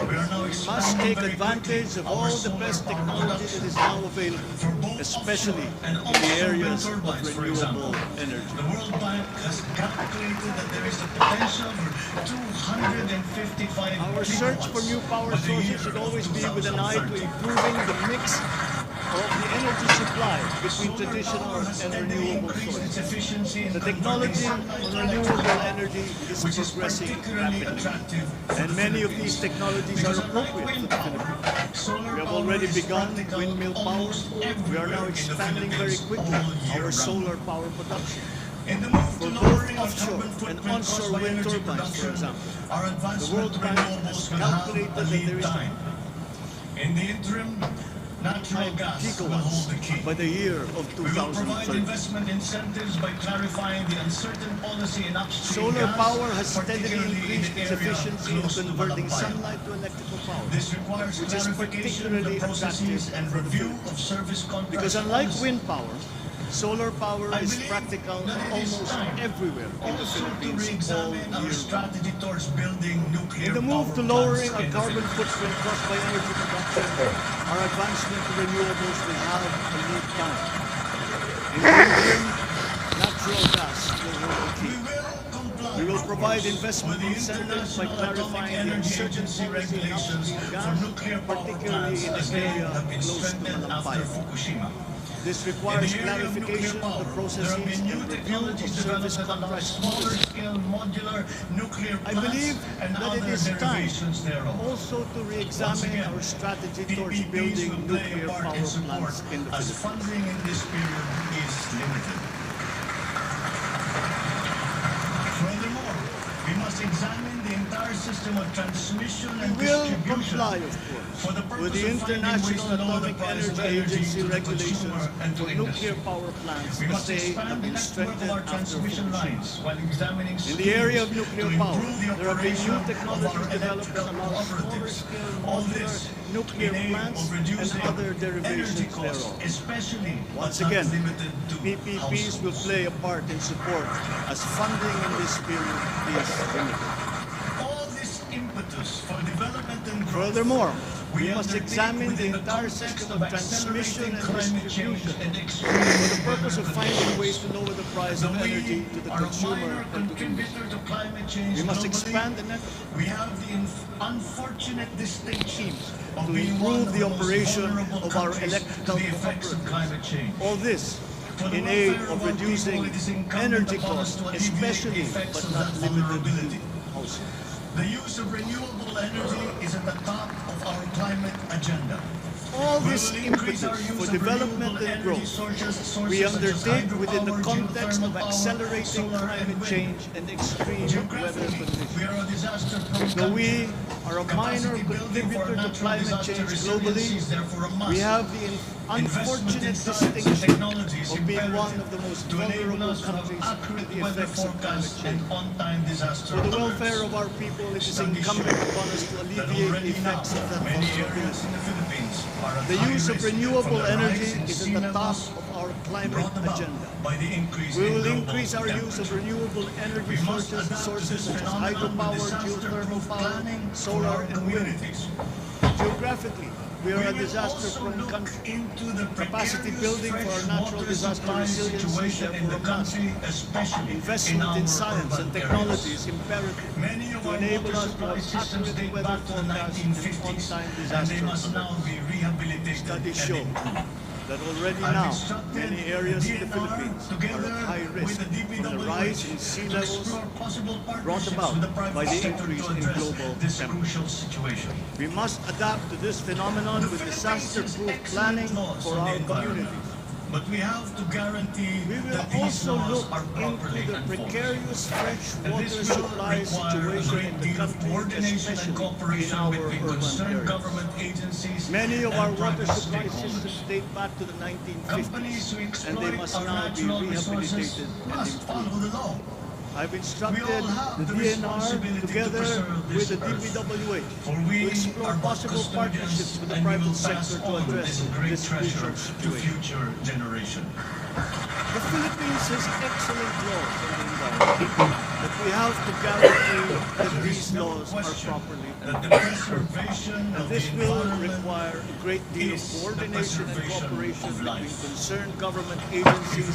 We are now We must expanding take very advantage quickly of our all the solar best power technology production. that is now available, For both especially offshore and in the onshore areas wind of turbines, for renewable example. energy. The World Bank has calculated that there is a potential for 255 Our search for new power by the year sources should of always be with an eye to 2030. improving the mix of the energy supply between Solar traditional power has and steadily renewable increased its sources. efficiency in The converting technology sunlight on to renewable electric energy is which is progressing particularly rapidly, attractive for and the many of Philippines. these technologies are Because unlike appropriate for wind the power, Philippines. solar We have power already is begun practical windmill power. almost We are everywhere now in the expanding very Philippines quickly all year our round. solar power production. In the move For to both lowering our offshore carbon and footprint onshore caused by wind energy turbines, for production, example, our the advancement World to Bank renewables has will have calculated a that lead there is time. In the interim, natural gas will hold gigawatts the key. by the year of We will provide 2030. investment incentives by clarifying the uncertain policy in upstream Solar gas, power has steadily particularly in increased the its area efficiency in close to converting Malabayan. sunlight to electrical power, This requires which is clarification of the particularly processes attractive and for the review Philippines. of service contracts. Because unlike policy. wind power, solar power I is believe practical that it is almost time everywhere in the also to Philippines all re-examine our year round. strategy towards building nuclear In the move power to lowering plants our in the carbon Philippines. footprint caused by energy production, our advancement to renewables will have a lead time. In the interim, natural gas will hold the key. We will comply We will provide with investment the incentives by International Atomic clarifying the Energy uncertain Agency policy in regulations upstream for gas, nuclear power particularly plants in as the they area have been close to strengthened after Malabayan. Fukushima. This In requires the area of nuclear clarification of power, the there have processes been new and review of technologies service developed that allow contracts smaller policy. scale modular nuclear I plants believe and that it other is time derivations thereof. also to Once re-examine again, our strategy towards PPPs building will play a nuclear part power in support plants in the as Philippines. funding in this period is limited. Furthermore, we must examine the entire system of transmission and We will distribution comply, of course, for the with purpose the of finding ways International to lower the Atomic price of Energy energy Agency to the regulations consumer and to for industry. nuclear power plants We as must they have expand the been network of strengthened our after transmission Fukushima. lines while examining In the area of schemes nuclear to power, improve the there have been operation new of technologies our developed that electrical allow smaller cooperatives. scale All modular this nuclear in aim plants of and reducing other energy derivations costs, thereof. especially Once but again, not limited to PPPs will households. play a part in support as funding in this period is limited. All this impetus for development and growth. Furthermore, we We must undertake examine the within entire context system of of transmission accelerating and climate change distribution and for extreme the purpose of weather finding conditions. ways to lower the price of Though energy we to the are a consumer minor and to industry. contributor to climate change We must globally, expand the network we have the unfortunate distinction of to being one improve of the the most operation vulnerable of our countries electrical to the effects of cooperatives. climate change. All this For the in aid welfare of our reducing people, it is incumbent energy upon us costs, to alleviate the especially effects but of not that limited vulnerability. to households. The use of renewable energy is at the top of our climate agenda. All this impetus for development and growth we undertake within the context of accelerating climate change and extreme weather conditions. Though we are a minor contributor to climate change globally, we have the unfortunate distinction of being one of the most vulnerable countries to the effects of climate change. For the welfare of our people, it is incumbent upon us to alleviate the effects of that vulnerability. The use of renewable energy is at the top of our climate agenda. We will increase our use of renewable energy sources such as hydropower, geothermal power, solar, and wind. Geographically, we are a disaster-prone country. Capacity building for our natural disaster resiliency therefore a must. Investment in science and technology is imperative to enable us to have accurate weather forecasts and on-time disaster alert. Studies show that already now many areas in the Philippines are at high risk from the rise in sea levels brought about by the increase in global temperatures. We must adapt to this phenomenon with disaster-proof planning for our communities. But we have to guarantee We will that these also laws look are properly into the enforced. precarious fresh And water this will supply require a situation great in the deal of country, coordination and especially in cooperation our between urban concerned areas. government agencies Many of and our water private supply stakeholders. systems date back to the Companies 1950s, who and they exploit must our now be natural resources rehabilitated and must follow improved. the law. I've We instructed all have the the DNR responsibility to together preserve with this the earth. DPWH For to we explore are but possible partnerships custodians, with the and we private will pass sector to on address this great this crucial treasure to situation. future generation. The Philippines has excellent laws on the environment, but we have to guarantee that these laws are properly That the enforced. preservation And of this the will environment require a great deal of is the coordination and preservation cooperation of between life. concerned government agencies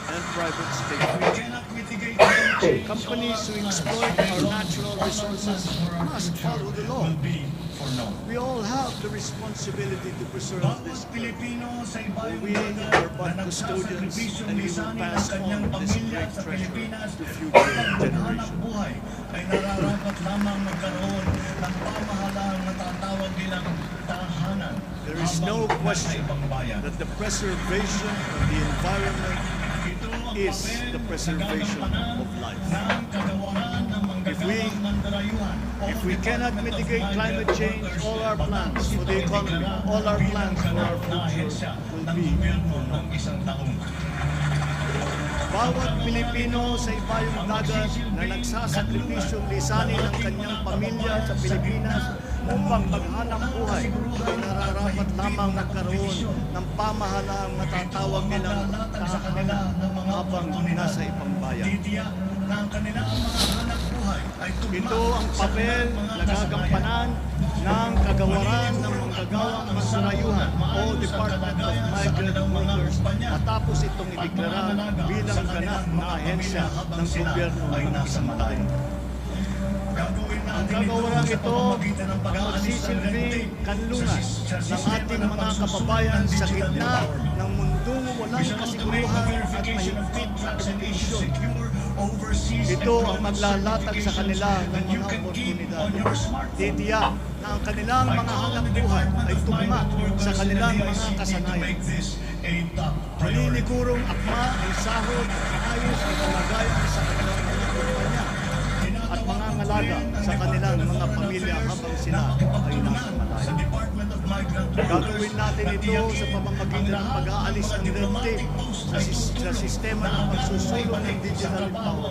and private We stakeholders. cannot mitigate climate change. Companies who exploit our natural resources must follow the law. Will be for naught. We all have the responsibility to preserve Bawat this earth. Pilipino sa ibayong We lugar are but na custodians, nagsasakripisyong and we will lisanin ang pass kanyang on this pamilya great sa treasure Pilipinas to future upang maghanap generations. buhay ay nararapat lamang magkaroon ng pamahalaan na tatawag nilang tahanan. There is habang no nasa question ibang bayan. that the preservation of the environment Ito ang is papel the na preservation gagampanan of life. ng kagawaran ng manggagawang mandarayuhan o If we cannot Department of mitigate Migrant climate change, Workers, all our plans for the economy, all our plans for our future will ng be gobyerno for ng naught. isang taong. Bawat Pilipino sa ibayong dagat na nagsasakripisyong lisanin ang kanyang pamilya sa Pilipinas upang maghanap buhay ay nararapat lamang nagkaroon ng pamahalaang natatawag nilang tahanan habang nasa ibang bayan. Titiyak na ang kanilang mga hanap buhay ay tugma Ito ang sa papel kanilang mga na gagampanan ng kagawaran ng manggagawang mandarayuhan o Department of Migrant Workers matapos itong ideklara bilang ganap na ahensya ng gobyerno ng isang bayan. Ang kagawaran ito ay magsisilbing kanlungan ng ating mga kababayan sa gitna ng mundong walang kasiguruhan at mahigpit na kompetisyon. Ito ang maglalatag sa kanila ng mga oportunidad. Titiyak na ang kanilang mga hanap buhay ay tugma sa kanilang mga kasanayan. Maninigurong akma ang sahod na ayos na kalagayan sa kanilang mga kumpanya at mga ngalaga sa kanilang mga pamilya habang sila ay nasa malaya. Gagawin natin ito sa pamamagitan ng pag-aalis ng red tape sa sistema ng pagsusulong ng digital power.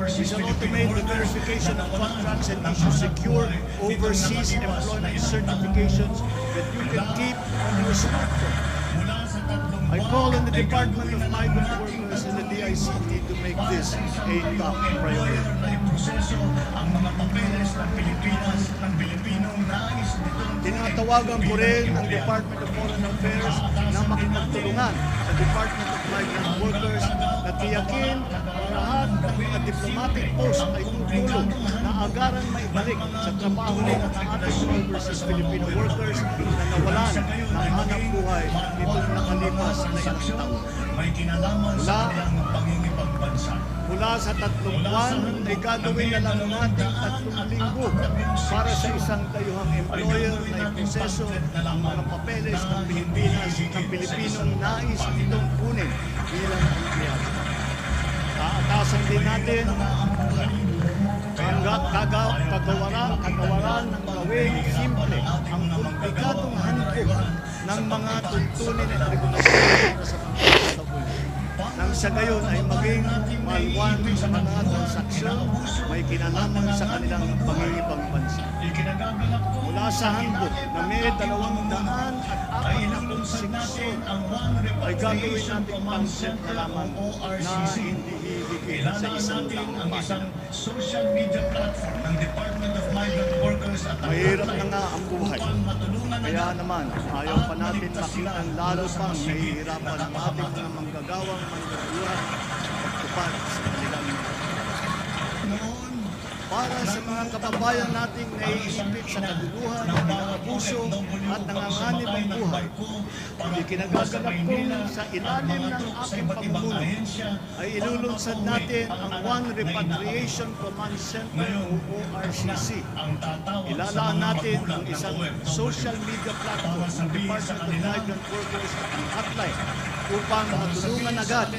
We shall automate the verification of contracts and issue secure overseas employment certifications that you can keep on your smartphone. I call on the Department of Migrant Workers and the DICT to make this a top priority. ang mga papeles ng Pilipinas ng Pilipinong nais nitong Tinatawagan ko rin ang Department of Foreign Affairs na makipagtulungan sa Department of Migrant Workers na tiyakin ang lahat ng mga diplomatic post ay tutulong na agaran maibalik sa trabaho ng ating overseas Filipino workers na nawalan ng hanap buhay buhay itong nakalipas na ilang taon. may kinalaman sa Wala. kanilang pangingipagbansa. Mula sa 3 buwan ay gagawin na lang natin 3 linggo para sa isang dayuhang employer na iproseso ang mga papeles ng Pilipinas ng Pilipinong nais itong kunin bilang empleyado. Taatasan din natin kagawaran ng gawing simple ang komplikadong handbook ng mga tuntunin at regulasyon para sa pagkakataon. Nang sa gayon ay maging malwan sa mga transaksyon may kinalaman sa kanilang pangingibang bansa. Mula sa handbook na may 204 seksyon ay gagawin natin pansin na lamang na hindi hihigit sa isang daang pahina. Social media platform ng Department of Migrant Workers at Mahirap na nga ang buhay. Kaya naman, ayaw pa natin makitang lalo pang nahihirapan ang ating mga manggagawang manggagawa pagtupad sa kanilang para sa mga kababayan nating naiipit sa kaguluhan, pinakapuso at nanganganib ang buhay. Ikinagagalak kong sa ilalim ng aking pamumuno ay ilulunsad natin ang One Repatriation Command Center o ORCC. Ilalaan natin ang isang social media platform ng Department of Migrant Workers at ang hotline upang matulungan agad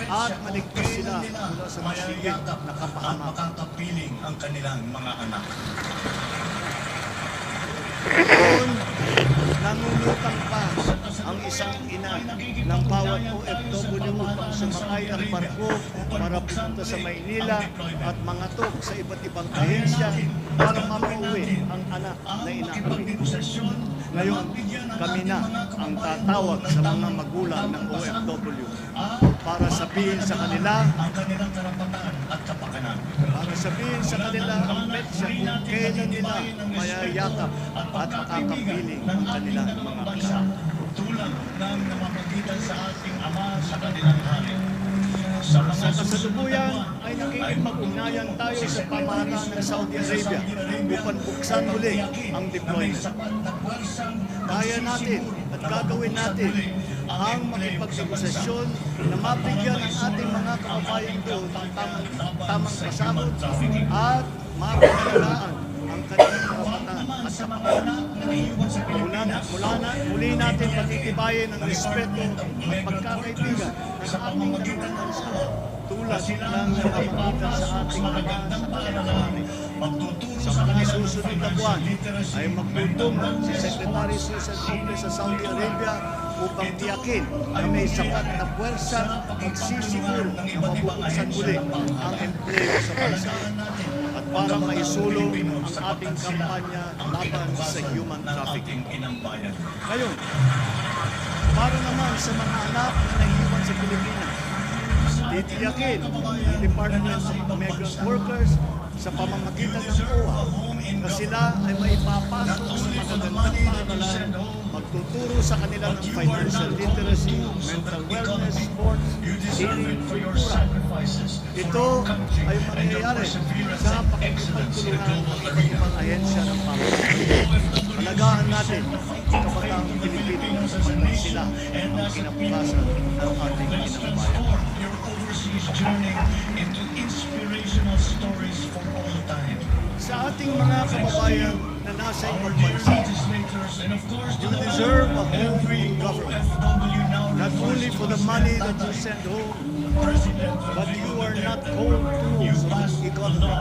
at maligtas sila mula sa masigit na kapahamakan. makakapiling ang kanilang mga anak. Doon, nangungutang pa ang isang ina ng bawat OFW upang sumakay ang barko para pumunta sa Maynila at mangatok sa iba't ibang ahensya para mamauwi ang anak na inaakit. Ngayon, kami na ang tatawag sa mga magulang ng OFW para sabihin sa kanila Ang kanilang karapatan at kapakanan. para sabihin sa kanila ang petsa kung kailan nila mayayakap at makakapiling ang kanilang mga anak. Tulad ng namamagitan sa ating Ama sa kanilang hari. Sa Sa kasalukuyan ay nakikipag-ugnayan tayo sa pamahalaan ng Saudi Arabia upang buksan muli ang deployment. Kaya natin at gagawin natin ang makipag-negosasyon na mabigyan ang ating mga kababayan doon ng tamang pasahod at mapagalagaan ang kanilang karapatan at kapakanan. Muli natin patitibayin ang respeto at pagkakaibigan ng ating dalawang bansa tulad ng nakapagpagitan sa ating ama sa kanilang nanay. Sa mga susunod na buwan ay magtutungo si Secretary Susan Office sa Saudi Arabia upang tiyakin na may sapat na puwersa magsisiguro na mabubuksan muli ang empleo sa bansa at para maisulong ang ating kampanya laban sa human trafficking. Ngayon, para naman sa mga anak na naiiwan sa Pilipinas, titiyakin ng Department of Migrant Workers sa pamamagitan ng OWA na sila ay maipapasok sa magagandang paaralan, magtuturo sa kanila ng financial literacy, mental wellness, sports, healing, kultura. Ito ay mangyayari sa pakikipagtulungan ng iba't ibang ahensya ng pamahalaan. Alagaan natin ang kabataang Pilipino sapagkat sila ang kinabukasan ng ating kinambayan. Journey into inspirational stories for all time. Sa ating mga kababayan na nasa ibang bansa, And of course, you deserve a home free government. Not only for the money that you send home, but you are not cold tools of the economy.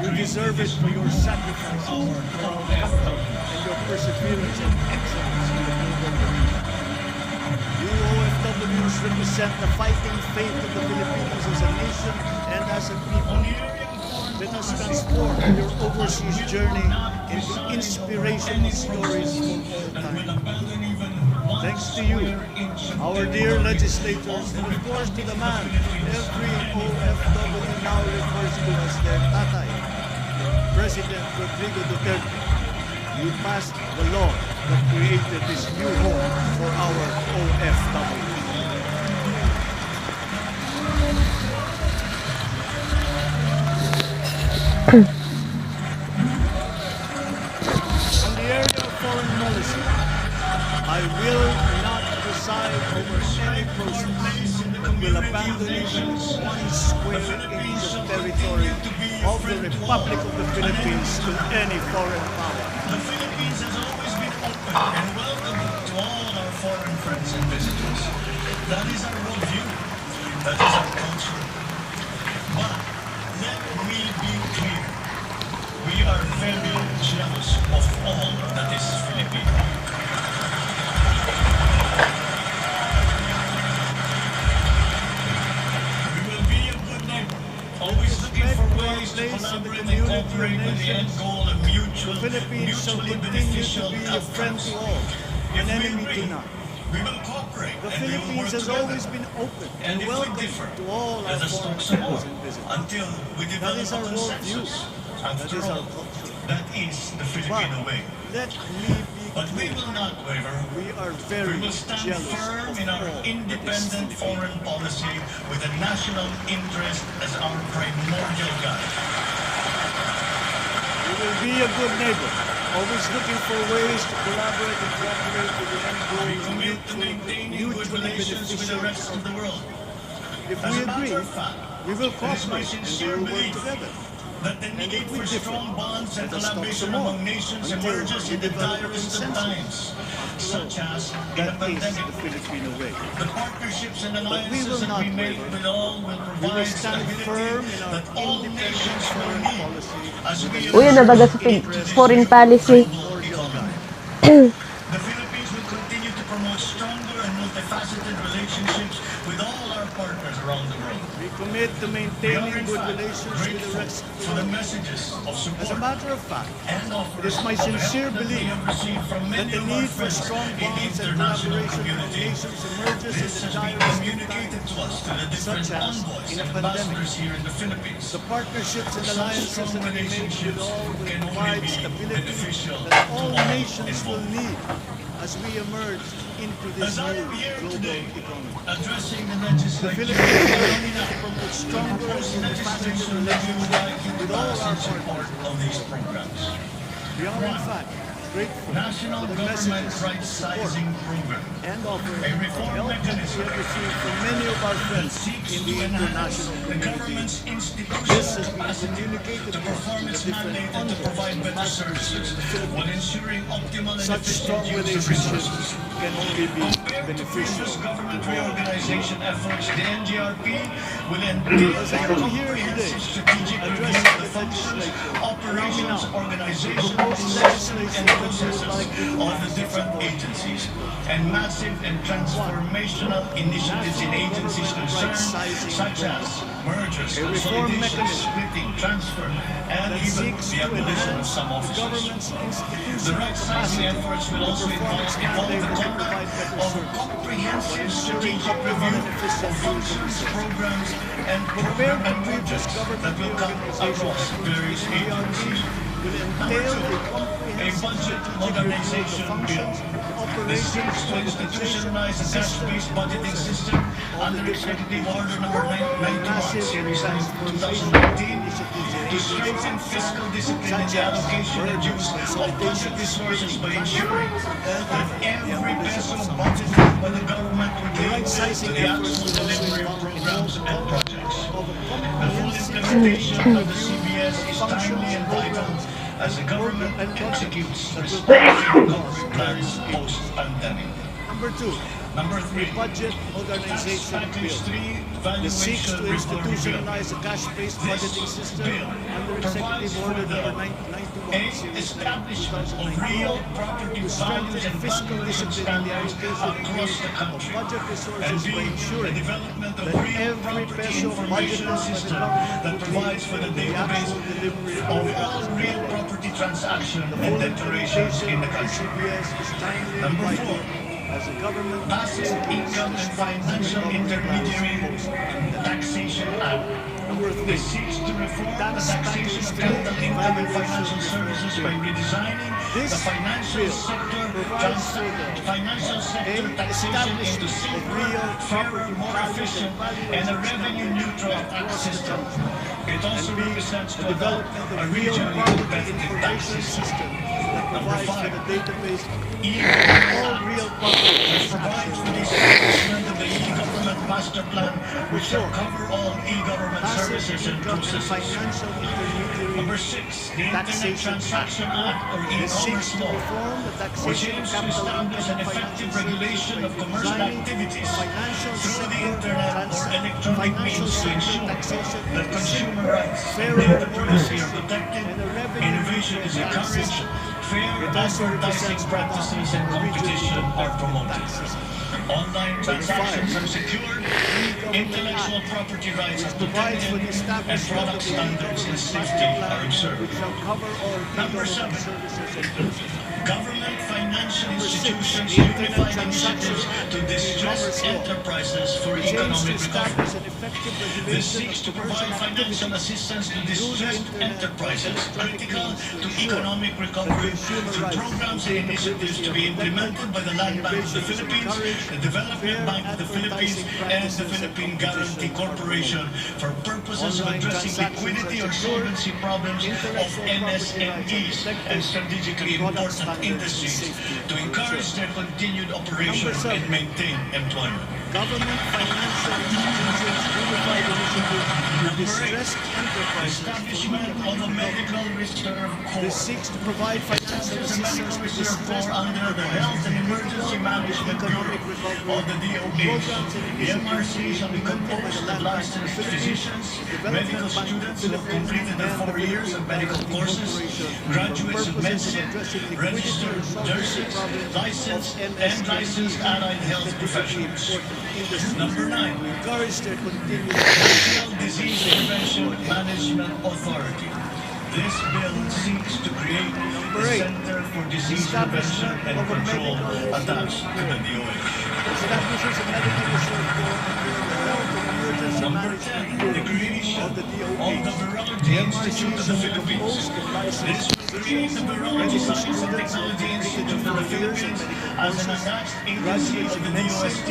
You deserve it for your sacrifices, for our country, and your perseverance and excellence in the global arena. You OFWs represent the fighting faith of the Filipinos as a nation and as a people. Let us transform your overseas journey into inspirational stories for all time. Thanks to you, our dear legislators, and of course to the man every OFW now refers to as their tatay, President Rodrigo Duterte. You passed the law that created this new home for our OFW. On the area of foreign policy, I will not preside over any process that will abandon even 1 square inch of territory of the Republic of the Philippines to any foreign power. The Philippines has always been open and welcoming to all our foreign friends and visitors. That is our worldview. That is our culture. But let me be clear. We are very jealous of all that is Filipino. We will be a good neighbor, always looking for ways to collaborate and cooperate with the end goal of The Philippines shall mutually continue beneficial to be a friend outcomes. to all, If an we enemy to agree, none. we will cooperate The and we will Philippines work has together. always been open And and if we welcoming differ, to all our let us foreign talk some more friends and visitors. until we That develop is a our worldview. consensus. That After is our all, culture. that is the Filipino But way. let me be But we clear. will not waver. We are We very will stand jealous firm of in our all that is independent Filipino. foreign policy with the national interest as our primordial guide. We will be a good neighbor, always looking for ways to collaborate and cooperate with the end goal We of commit to maintaining good mutually relations with the rest beneficial. of the world. If As we a matter agree, of fact, we will it is my cooperate and we sincere will work belief together. that the And need if we for differ, strong bonds and let us talk collaboration some more among nations until emerges we in the develop a direst of consensus. times, such as in a That is pandemic. the Filipino way. The partnerships and we alliances will that not we make waver. with all will We will provide stand stability firm in our that all independent nations will foreign need policy as with we the Uy, ano baga sa foreign policy? global economy. The Philippines will continue to promote stronger and multifaceted relationships with all our partners around the world. We commit to We are maintaining in good fact relations with the grateful rest of the for the world. messages of As a support matter of fact, and it offers is my of sincere help that we belief have received from that many the of our need for friends strong in the bonds and international collaboration among community. nations emerges in This the has been direst of communicated times, to us through the different such as envoys in a and pandemic. ambassadors here in the Philippines. The partnerships and Such alliances strong that we make with relationships all will can only provide be stability beneficial that to all all nations will involved. need as we emerge into As this I new am here global today, economy. addressing the The legislature, Philippines will continue to promote stronger and propose multifaceted legislation that we would like you relationships to with all pass our in support partners. of these programs. We are in fact grateful National for the Government messages of Right support Sizing Program, and offers a of reform help that we mechanism have received from many of our that friends seeks in to the enhance international the community. government's This institutional has been capacity communicated to to us perform to the its different mandate and to envoys provide and better ambassadors here services in the while Philippines. ensuring optimal and Such efficient strong use of relationships resources. can only be Compared to beneficial previous government to all. reorganization efforts, the NGRP will entail As a I am here today, comprehensive strategic review addressing of the the functions, legislature, allow me operations, now organization, propose systems, and legislation that we would processes like you to of the pass and different support. agencies and massive and transformational initiatives in National agencies Government concerned, Right-Sizing such as mergers, A reform consolidation, mechanism splitting, transfer, and that even seeks the to abolition of enhance some the offices. government's The institutional right-sizing capacity efforts will to also perform its involve the mandate and to conduct provide better of a service, while comprehensive ensuring strategic optimal review and efficient of use of functions, resources. programs, and Compared to program previous projects that government will come reorganization across efforts, various the NDRP agencies. will Number entail two, a a comprehensive budget strategic review of the modernization bill. functions, This operations, seeks to organization, institutionalize a systems, cash-based and budgeting processes system of under the different Executive Order agencies. Number 91, Massive Series 9, transformational 2019, initiatives in to strengthen agencies fiscal discipline in such the as allocation and mergers, use of consolidation, budget resources by splitting, ensuring and that the every abolition peso of some budgeted by the government will The go to right-sizing the efforts actual will also delivery of involve programs and projects. of a The full comprehensive implementation strategic of the review CBS of is functions, timely and vital programs, as the government and projects executes that will responsive across recovery plans various agencies. post-pandemic. Number two, Number a three, budget Tax modernization Package bill. 3 This seeks Valuation to Reform Bill. institutionalize a cash-based budgeting system bill under provides Executive for Order the Number 91, A, Series 9, establishment of 2019, real property to values strengthen and fiscal valuation discipline in the standards allocation across the of country. budget And resources B, by the ensuring development of that real every property peso information budgeted by the system government that will provides lead for the to the database actual delivery of all real property transactions The and full declarations implementation in the of country. CBS is timely and Number vital four, as the government Passive executes Income and Financial recovery Intermediary plans post-pandemic. Taxation Act. Number This three, seeks to reform the Tax taxation of package capital three, income and valuation financial reform services bill. by redesigning This the financial bill sector provides for the financial sector a taxation into establishment of simpler, real fairer, property more values efficient, and and a valuation revenue-neutral tax across the system. country. It also And B, represents the to adopt development a of real regionally property competitive tax information system. system that Number provides for five, the database of E-Act all real property provides for the transactions Number which shall 4, cover all e-government passive services and income and processes. financial intermediary Number 6, the Internet Taxation Transaction Act, or This e-commerce seeks to law, reform the which taxation of aims to capital establish income an and effective financial regulation services of by commercial designing activities a financial through the sector internet or electronic financial means to sector ensure taxation that is consumer simpler, rights and fairer, data more privacy are efficient, protected, and a revenue innovation is neutral tax encouraged, system. fair It also advertising represents practices and competition are promoted. tax system. Online transactions are secured, intellectual property rights are Provides for protected, the and establishment product of the standards and e-government safety master are plan, observed. which shall cover all Number e-government 7. services and processes. Government financial Number 6, institutions the Internet unified Transaction initiatives Act, to the distress e-commerce law, enterprises for which aims to economic establish recovery. an effective This regulation seeks of to commercial provide financial activities assistance to through the distressed internet enterprises electronic critical means to ensure economic that recovery consumer through rights programs and and data initiatives privacy to are be protected, implemented by the Land Bank of the innovation is Philippines, encouraged, the Development fair Bank of the Philippines, advertising and the practices and Philippine Guarantee competition are Corporation for purposes of Online addressing transactions liquidity are or secured, solvency problems of intellectual property rights are MSMEs protected, and strategically and product important standards and industries safety to are encourage ensured. their continued operation Number 7. and maintain employment. Government financial institutions unified initiative to Number 8. distressed enterprises for Establishment of a economic medical reserve corps. This seeks to provide financial Establishes a assistance medical to reserve distressed corps under the Health and Emergency Management economic Bureau recovery of the DOH. programs and The initiatives MRC shall be implemented by the composed of Land Bank of the licensed Philippines, physicians, medical Development Bank of students the who have completed their and the 4 years of Philippine medical Guarantee courses, Corporation graduates for of purposes medicine, addressing liquidity registered or solvency nurses, problems licensed of and licensed allied health strategically professionals. important industries. Number 9. We encourage their continued National Disease Prevention Management Authority. This bill seeks to create Number the 8. Center for Disease Prevention and Control attached to the DOH. establishes a medical research corps under the Health and Emergency Number Management 10. Bureau The creation of the of DOH. the Virology Institute of the Philippines. This will create the Virology Science and Technology Institute of the Philippines as an attached agency of the DOST.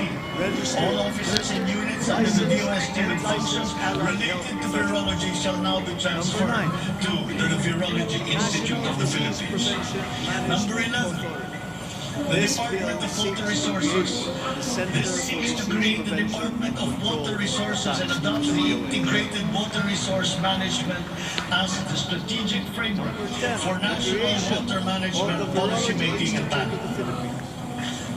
All officers and units under the DOST with functions related to virology shall now be transferred to the Virology Institute of the Philippines. Number 11. The Department of Water Resources. This seeks to create the Department of Water Resources and adopt the Integrated Water Resource Management as the strategic framework for national water management policy making and planning.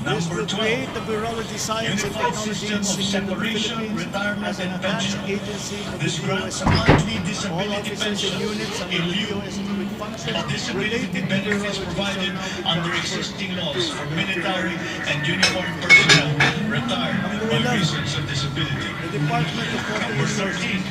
This Number will create 12. the Virology Science and Unified Technology system of Institute of the separation, Philippines retirement, as an and attached pension. agency of the This grants a DOST. monthly All disability officers pension and units under in the lieu DOST with functions of disability related to benefits virology provided shall now be under transferred existing laws for military and uniformed personnel retired by reasons of disability. The Department of Water Number Resources. 13.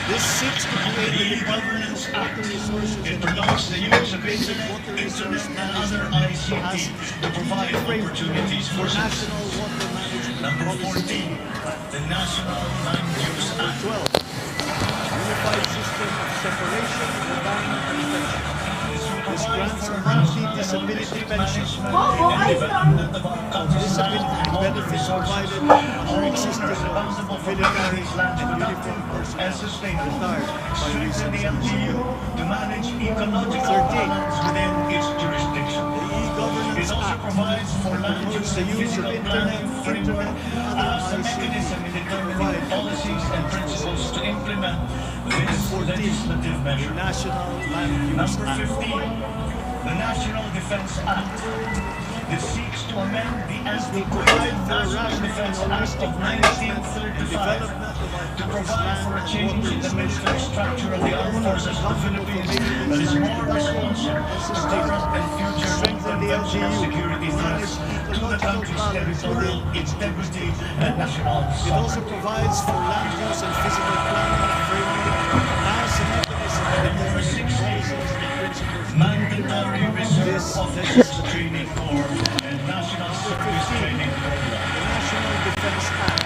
This seeks to create The the Department of E-Governance Water Act. Resources It and promotes the use of Integrated internet, Water Resource and other Management ICT as to provide framework opportunities for for citizens. national water management Number policy. 14. The National Land Use Act. 12. Unified system of separation, retirement, and pension. This grants a monthly disability pension disability benefits provided under existing laws for military and uniformed personnel retired by Strengthen the reasons of LGU to manage ecological 13. balance within its jurisdiction. the It E-Governance also Act provides for land promotes use the and use of physical internet, planning framework and as a other mechanism in ICT to determining provide policies and principles to implement this 14. legislative the measure. National Land Use Number Act. 15, the National Defense Act. This seeks to amend the Will provide Anti-Corruption for National rational Defense and Act holistic of management and 1935 development of our to country's provide for a land change in the military structure of the armed forces of the Philippines that is more responsive to current and future conventional security threats to the country's territorial integrity and national It also sovereignty. provides for land use and physical planning framework as a mechanism for Number determining 16, policies and principles. Mandatory Reserve Officers Training Corps and National Service Training The Program. National Defense Act.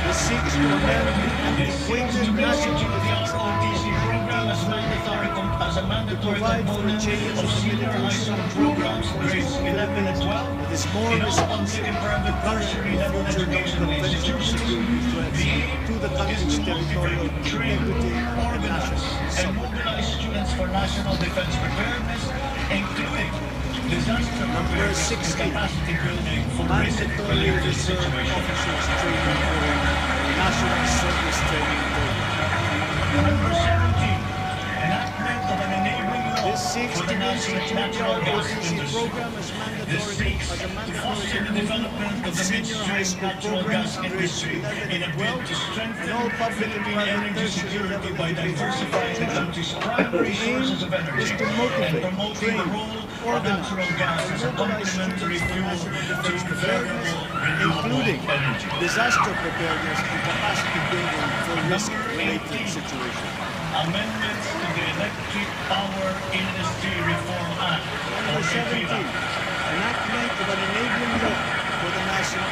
This seeks to amend the This seeks antiquated to be National the Defense Act ROTC program as a mandatory provide for a component change of in the senior high military school structure programs grades 11 and 12 that is more in all public responsive and to private tertiary current level and future educational non-conventional institutions. security threats The aim to the is country's to territorial motivate, train, integrity and organize, national and sovereignty. mobilize students for national defense preparedness, including disaster preparedness and 16. capacity building for Mandatory risk-related Reserve situations. Officers Training Program. National Service Training Program. Number 17, enactment of an enabling law This seeks for to the national institute the natural gas ROTC industry. program as This seeks a to mandatory foster the development of the senior high midstream school natural programs gas in grades industry 11 in a and bid 12 to strengthen and all public and Philippine private energy tertiary security level by diversifying the country's primary sources of energy is to and motivate, promoting the train, role of organize, natural gas and as a mobilize complementary students for fuel national to defense preparedness, variable renewable including energy. disaster preparedness and capacity building for risk-related situations. Amendments to the Electric Power Industry Reform Act, or Number 17, EPIRA. enactment of an enabling law for the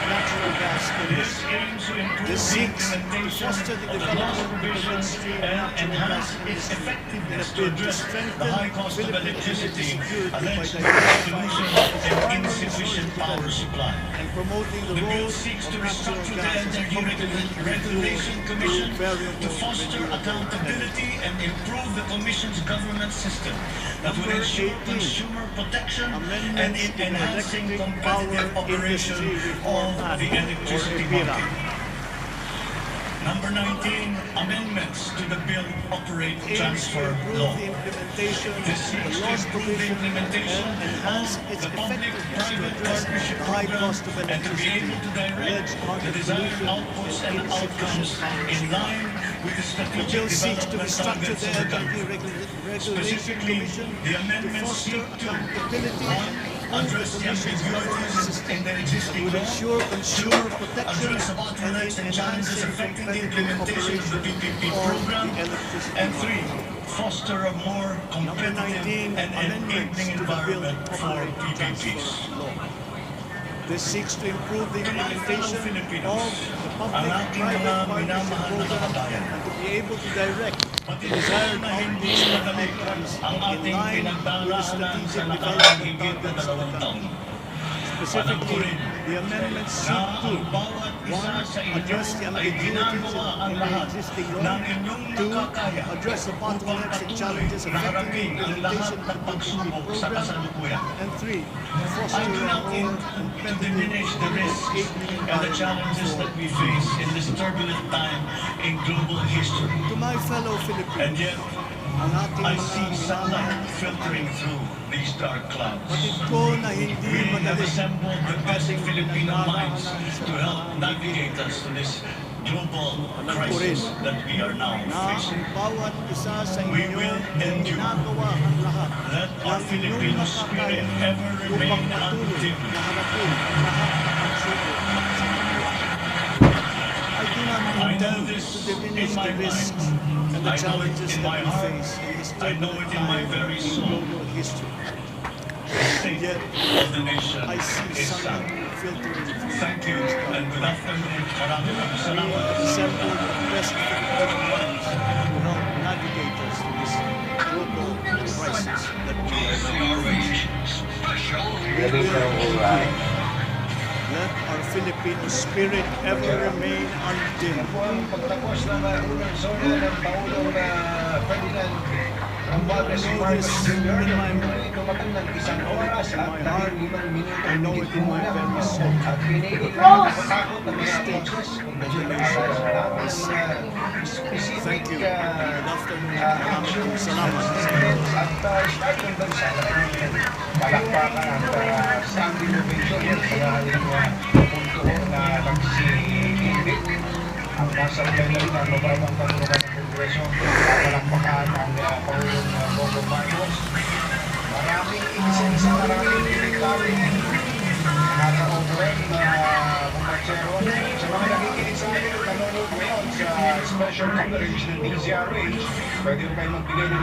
natural gas This industry. aims to improve This the seeks to implementation foster the of the law's development of the provisions midstream and natural enhance gas its industry in a effectiveness to bid to address the strengthen high cost of Philippine electricity, energy security by alleged diversifying pollution, its and primary insufficient source of power energy supply. and promoting the The bill role seeks of to natural restructure the gas as a Energy complementary Regulation fuel Commission to variable to foster renewable accountability and improve the Commission's governance system that will Number ensure 18, consumer protection and amendments in to the enhancing Electric Power competitive operation Industry Reform of Act, the or electricity EPIRA. market. Number 19, amendments to the Bill Operate Aims to Transfer improve Law. the implementation This of seeks the to law's improve the provision implementation and enhance of its the effectiveness to public-private address partnership the high program cost of and to be electricity, able to direct alleged the market desired pollution, outputs and and outcomes insufficient power in supply. line with the The strategic bill seeks to development restructure targets the of the Energy country. Regulation Specifically, Commission the to amendments foster seek to accountability one, and improve address the the Commission's governance ambiguities system in the existing would law. ensure consumer protection Address the and bottlenecks and challenges enhancing affecting the competitive implementation of the operation PPP of program. the electricity And market. 3, foster a more Number competitive 19, and amendments enabling to the bill environment for Operate Transfer PPPs. Law. This seeks to improve the To my fellow implementation Filipinos, of the ang public-private ating mga partnership minamahal na program kababayan. and to be able to direct the Patindi desired na hindi outputs and madali outcomes ang in ating line with the pinagdadaanan strategic sa nakaraang development higit na targets of the 2 taon. country. Alam ko Specifically, rin the amendments na seek to ang bawat isa 1. sa inyo Address the ay ambiguities ginagawa ang in the lahat existing ng law. inyong 2. nakakaya Address the upang bottlenecks and patuloy challenges na affecting harapin the ang lahat implementation of ng the PPP pagsubok sa program. kasalukuyan. And 3. I Foster do a not more intend to competitive diminish the risks enabling and the challenges that we face in this turbulent time in global history. To my fellow And Filipinos, yet, ang ating I mga see sunlight minamahal filtering through these dark clouds. batid ko na hindi We have madali assembled the ang best ating Filipino minds pinagdaraanan sa to help mga navigate us to this global Alam ko rin crisis that we are now na ang facing. bawat isa sa We inyo will ay endure. ginagawa ang lahat Let our ng inyong Filipino spirit makakaya ever upang remain patuloy undimmed. na harapin ang lahat ng pagsubok sa mundo. I do not I know intend this to diminish in my the risks mind. and the I know it challenges in that my we heart. face in this I know turbulent it in my time very in soul. global history. The state Yet, of the nation I see is sunlight sad. filtering through. Thank you and good afternoon. Maraming We salamat. have assembled the best Filipino minds to help navigate us through this global crisis that we are facing. Galing ka ng buhay. Let our Filipino spirit ever remain undimmed. Po ang pagtapos ng unang Sona ng Pangulong Ferdinand Romualdez I know Marcos this Jr. in my na tumagal ng isang oras at my heart. 15 minuto I know it in my very soul. at pinigil ang nakatakot ng mga boses kung nagsilakas sa lahat ng specific Thank you. Good afternoon. Maraming actions salamat. at start ng bansa na palakpakan at standing ovation yan sa punto na nagsiibig ang nasa plenary na mababang katulungan ng Kongreso palakpakan ang Pangulong Bongo Marcos. Maraming isa-isa, maraming military nakaka-overwhelm na kumatsero sa mga nakikinig sa akin at nanonood ngayon sa special coverage ng DZRH. Pwede mo kayo magbigay ng